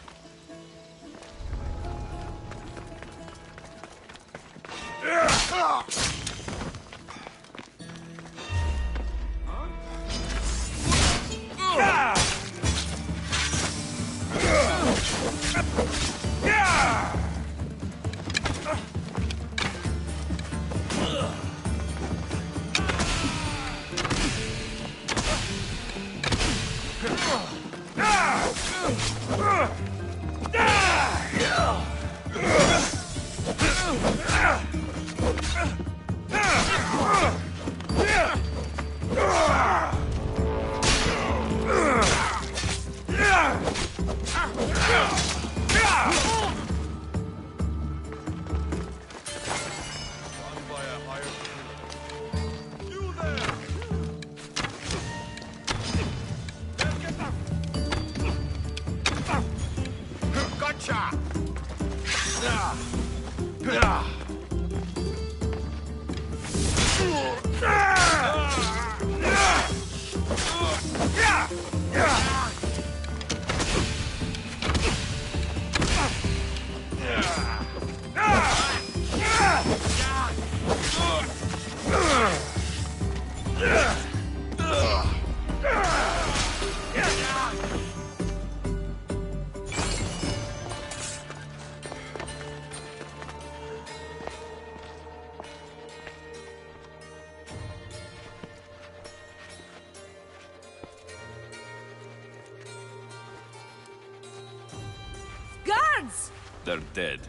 Guards! They're dead.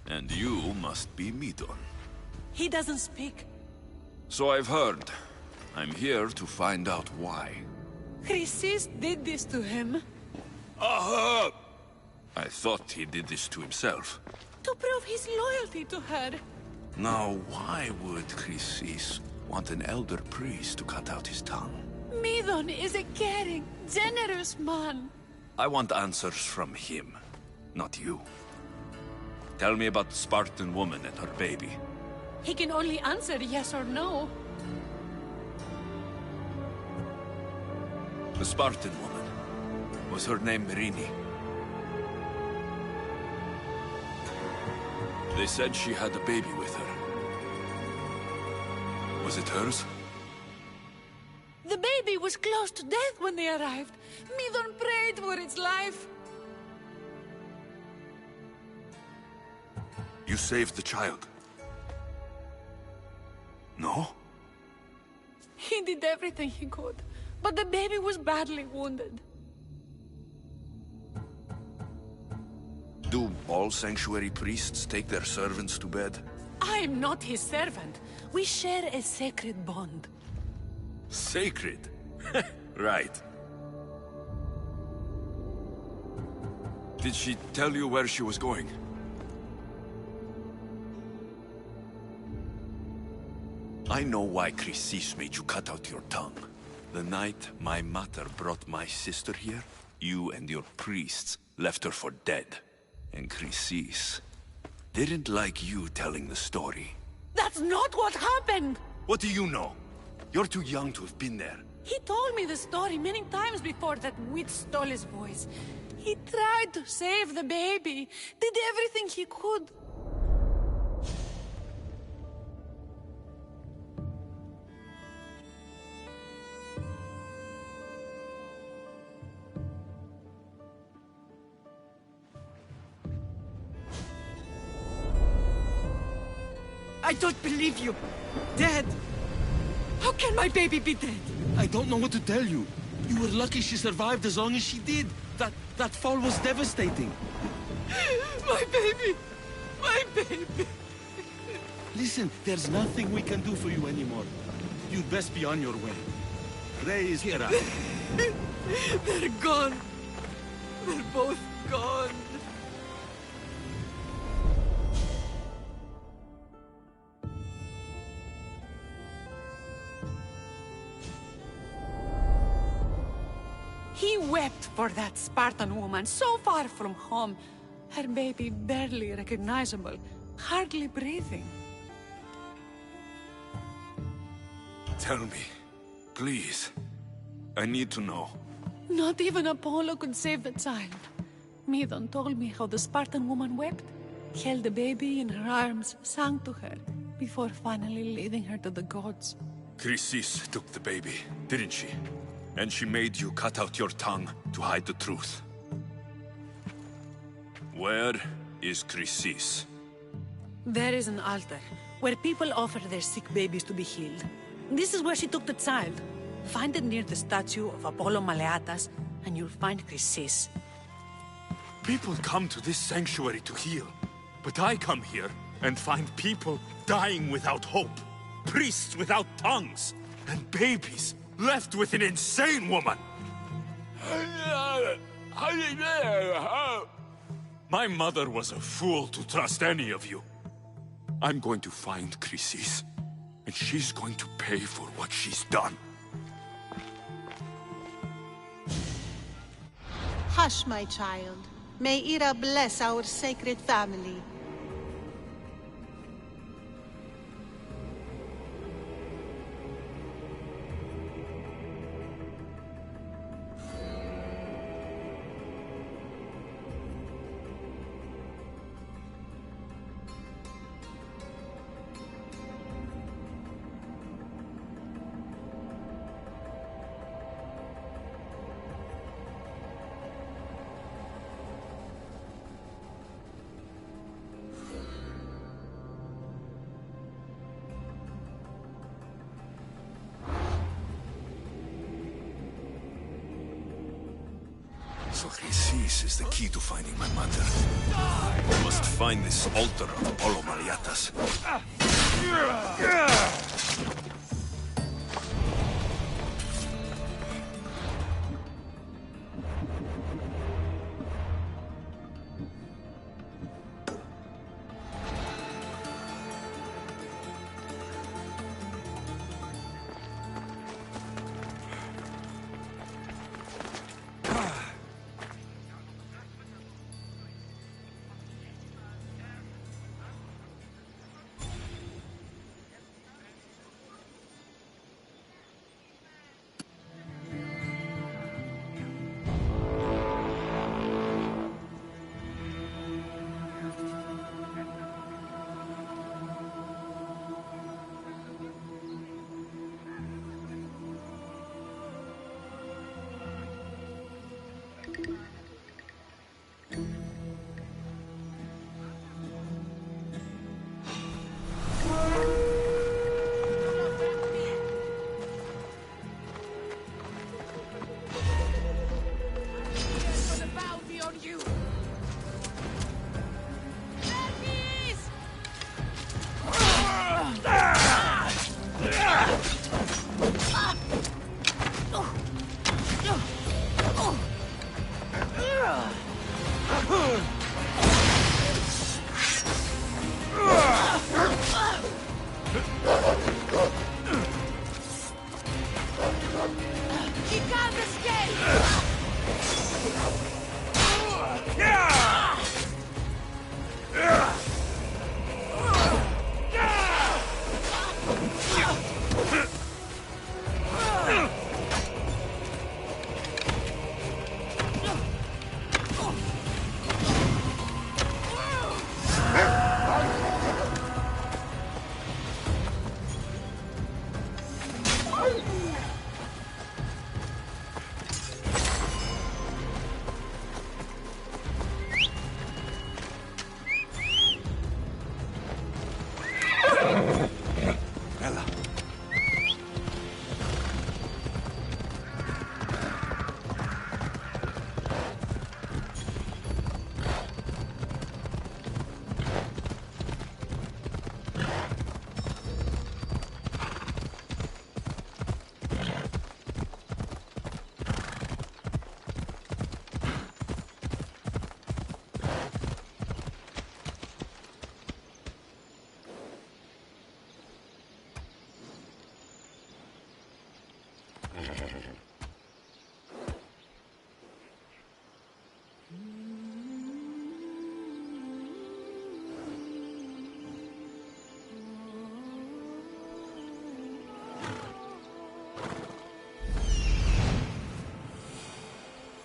And you must be Midon. He doesn't speak. So I've heard. I'm here to find out why. Chrysis did this to him. Aha! I thought he did this to himself. To prove his loyalty to her. Now, why would Chrysis want an elder priest to cut out his tongue? Midon is a caring, generous man. I want answers from him, not you. Tell me about the Spartan woman and her baby. He can only answer yes or no. The Spartan woman. Was her name Merini? They said she had a baby with her. Was it hers? The baby was close to death when they arrived. Midon prayed for its life. You saved the child. No? He did everything he could, but the baby was badly wounded. Do all sanctuary priests take their servants to bed? I'm not his servant. We share a sacred bond. Sacred? Right. Did she tell you where she was going? I know why Chrysis made you cut out your tongue. The night my mother brought my sister here, you and your priests left her for dead. And Chrysis didn't like you telling the story. That's not what happened! What do you know? You're too young to have been there. He told me the story many times before that witch stole his voice. He tried to save the baby, did everything he could. I don't believe you. Dead. How can my baby be dead? I don't know what to tell you. You were lucky she survived as long as she did. That fall was devastating. My baby! My baby! Listen, there's nothing we can do for you anymore. You'd best be on your way. Ray is here. They're gone. They're both gone. He wept for that Spartan woman, so far from home. Her baby barely recognizable, hardly breathing. Tell me, please. I need to know. Not even Apollo could save the child. Midon told me how the Spartan woman wept, held the baby in her arms, sang to her, before finally leading her to the gods. Chrysis took the baby, didn't she? And she made you cut out your tongue to hide the truth. Where is Chrysis? There is an altar, where people offer their sick babies to be healed. This is where she took the child. Find it near the statue of Apollo Maleatas, and you'll find Chrysis. People come to this sanctuary to heal. But I come here and find people dying without hope. Priests without tongues. And babies left with an insane woman. My mother was a fool to trust any of you. I'm going to find Chrysis, and she's going to pay for what she's done. Hush, my child. May Ira bless our sacred family. So Chrysis is the key to finding my mother. I must find this altar of Apollo Maliatas.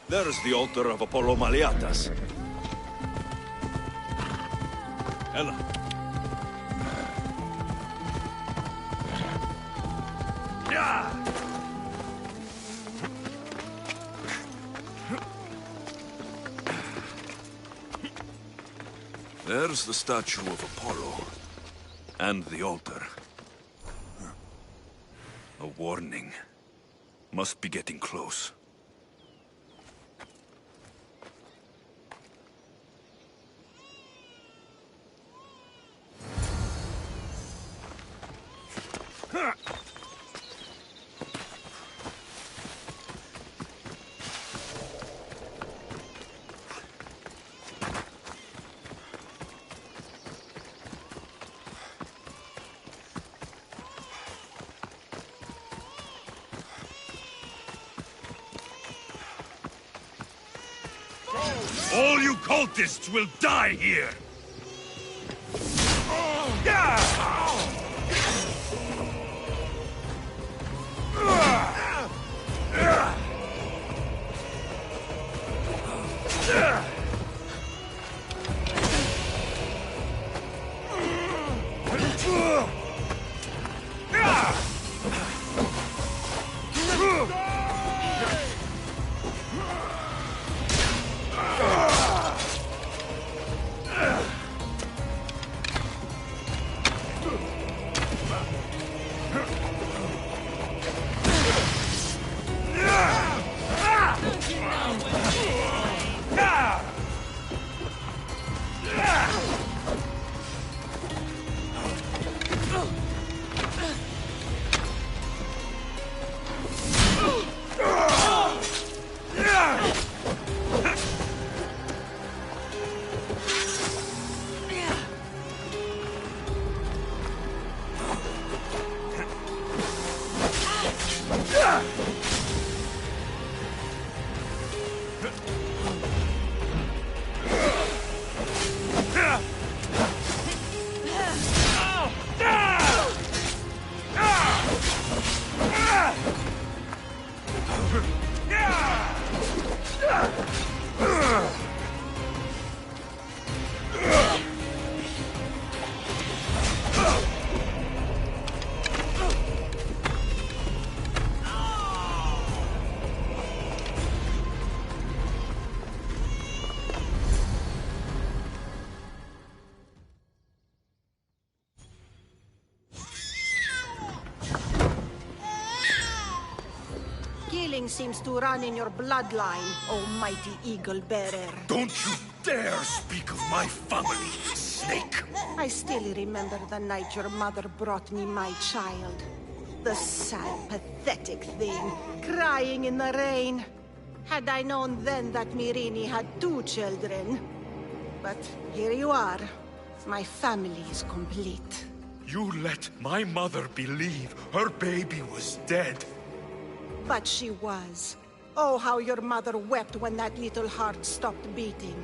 There's the altar of Apollo Maliatas. Ella. Yeah! There's the statue of Apollo. And the altar. A warning. Must be getting close. All you cultists will die here! Seems to run in your bloodline, oh mighty eagle bearer. Don't you dare speak of my family, snake! I still remember the night your mother brought me my child. The sad, pathetic thing, crying in the rain. Had I known then that Myrini had 2 children. But here you are. My family is complete. You let my mother believe her baby was dead. But she was. Oh, how your mother wept when that little heart stopped beating.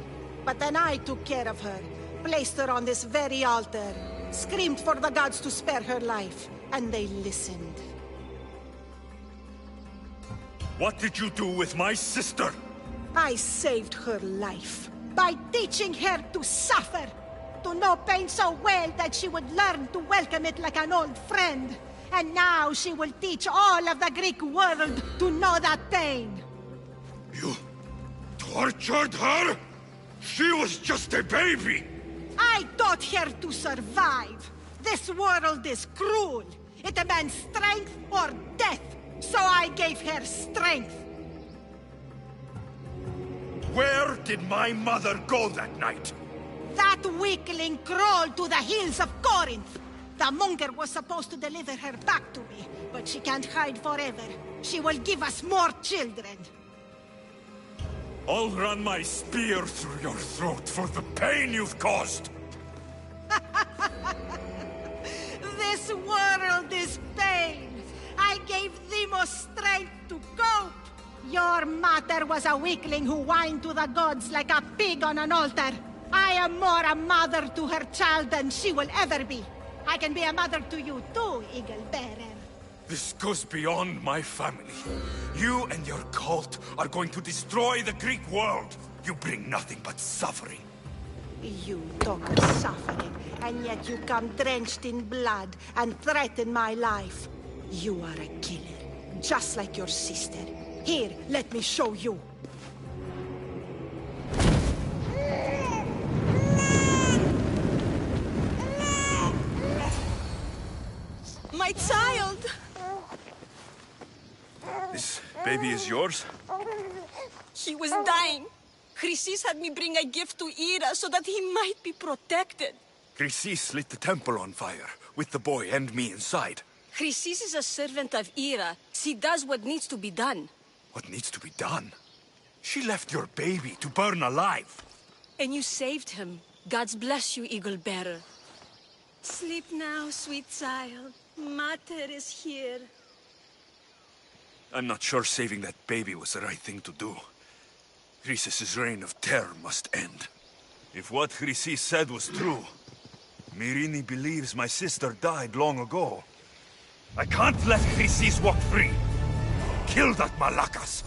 But then I took care of her, placed her on this very altar, screamed for the gods to spare her life, and they listened. What did you do with my sister? I saved her life by teaching her to suffer, to know pain so well that she would learn to welcome it like an old friend. And now she will teach all of the Greek world to know that pain. You tortured her? She was just a baby! I taught her to survive. This world is cruel. It demands strength or death. So I gave her strength. Where did my mother go that night? That weakling crawled to the hills of Corinth. The monger was supposed to deliver her back to me, but she can't hide forever. She will give us more children. I'll run my spear through your throat for the pain you've caused! This world is pain. I gave Demos strength to cope. Your mother was a weakling who whined to the gods like a pig on an altar. I am more a mother to her child than she will ever be. I can be a mother to you too, Eagle Bearer. This goes beyond my family. You and your cult are going to destroy the Greek world. You bring nothing but suffering. You talk of suffering, and yet you come drenched in blood and threaten my life. You are a killer, just like your sister. Here, let me show you. My child! This baby is yours? He was dying. Chrysis had me bring a gift to Ira so that he might be protected. Chrysis lit the temple on fire, with the boy and me inside. Chrysis is a servant of Ira. She does what needs to be done. What needs to be done? She left your baby to burn alive. And you saved him. God's bless you, Eagle Bearer. Sleep now, sweet child. Mater is here. I'm not sure saving that baby was the right thing to do. Chrysis' reign of terror must end. If what Chrysis said was true, Myrini believes my sister died long ago. I can't let Chrysis walk free. Kill that Malakas!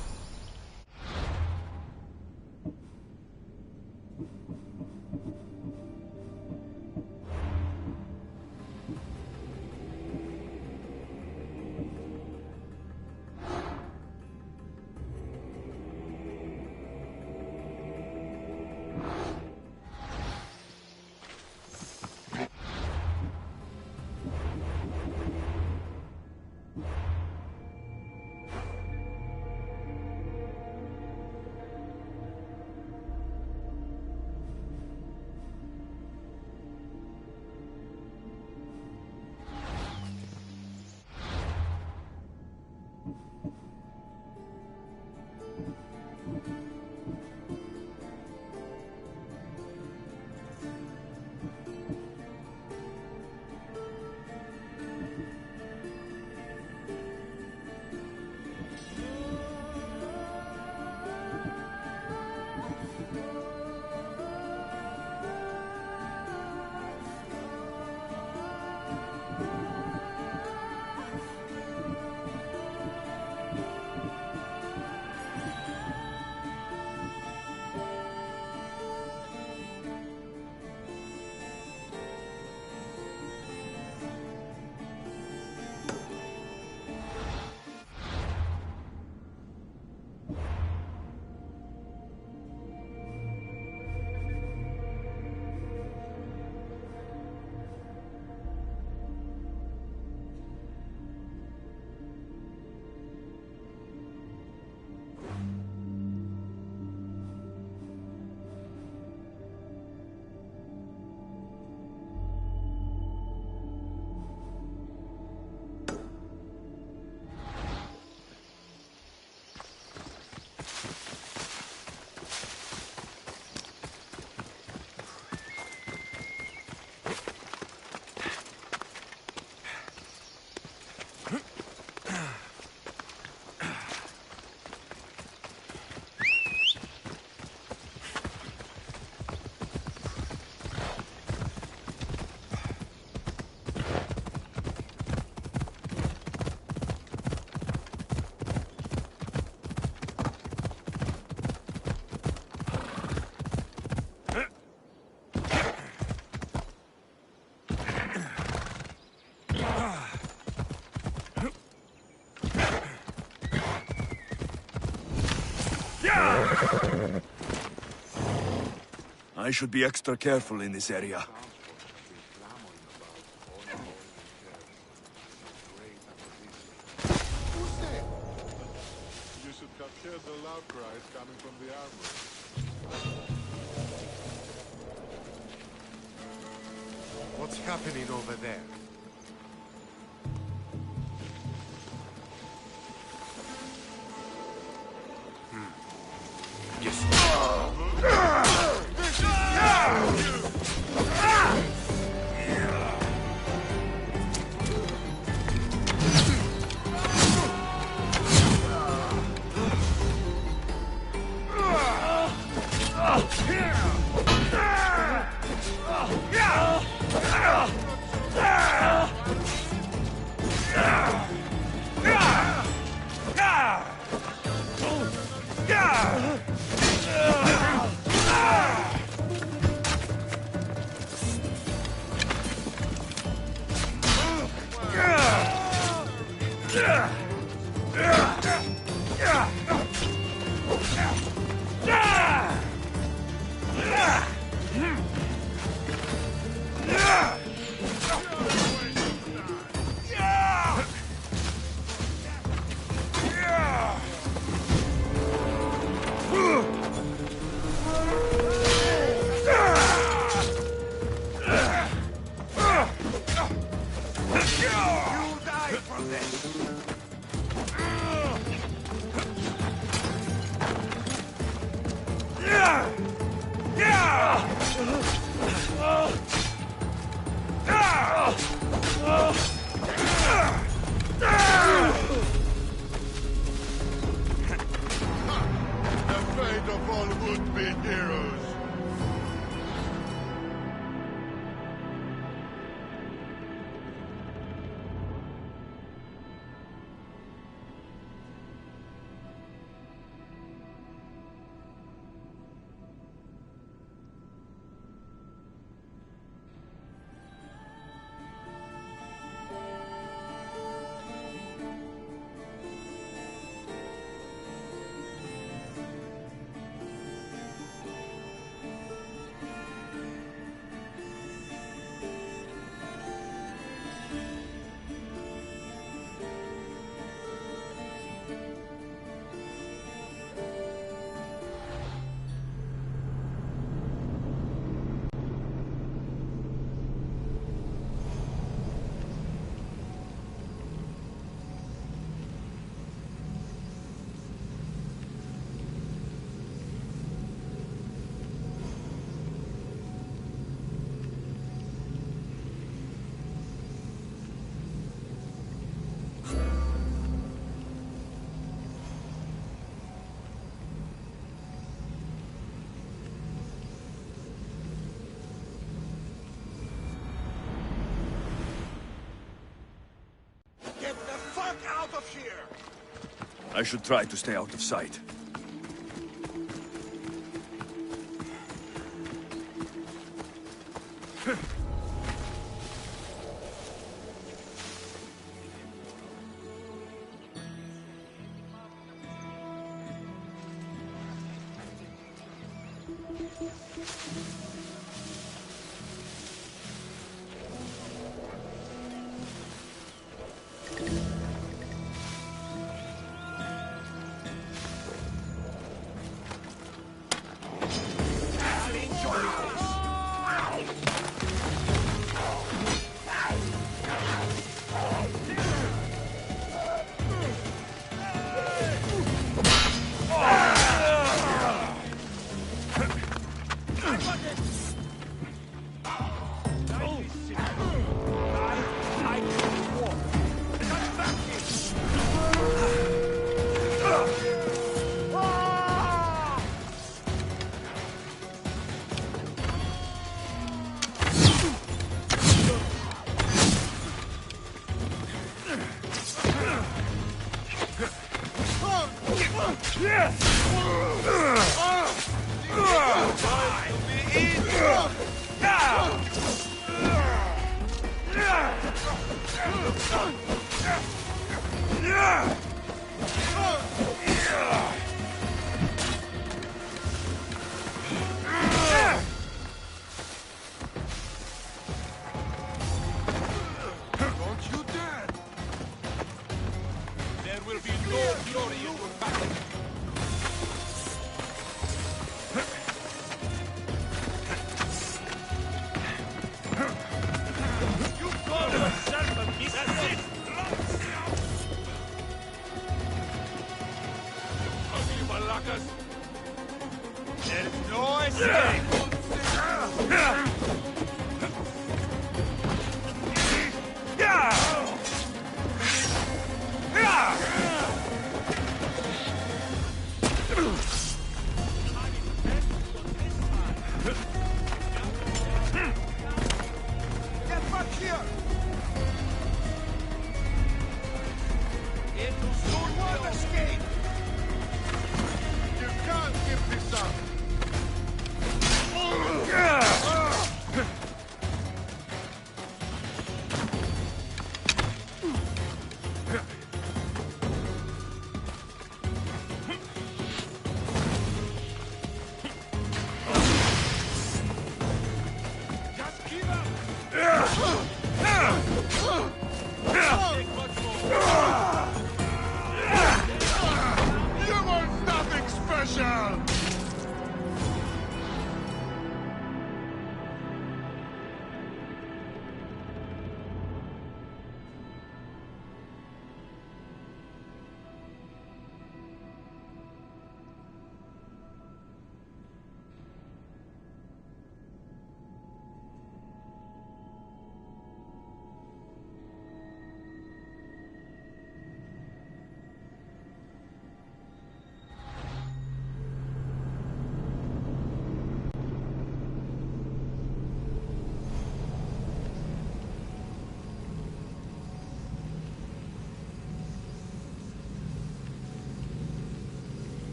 I should be extra careful in this area. Who's there? You should have heard the loud cries coming from the armory. What's happening over there? Yeah! I should try to stay out of sight.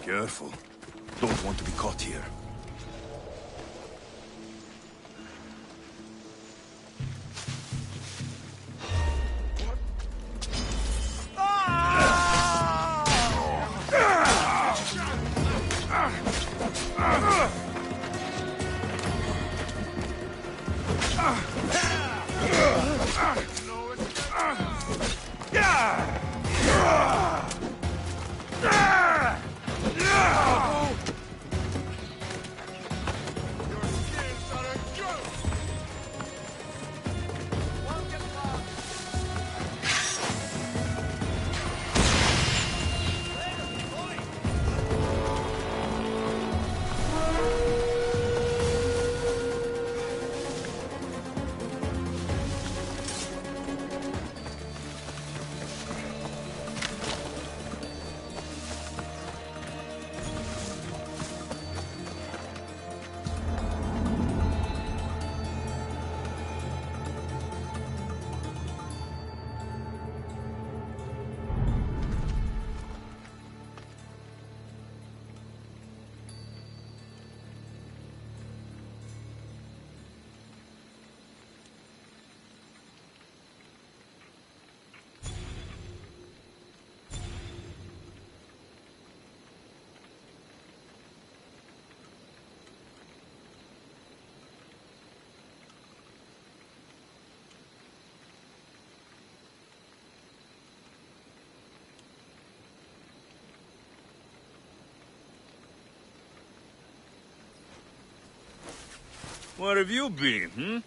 Careful. Don't want to be caught here. Where have you been,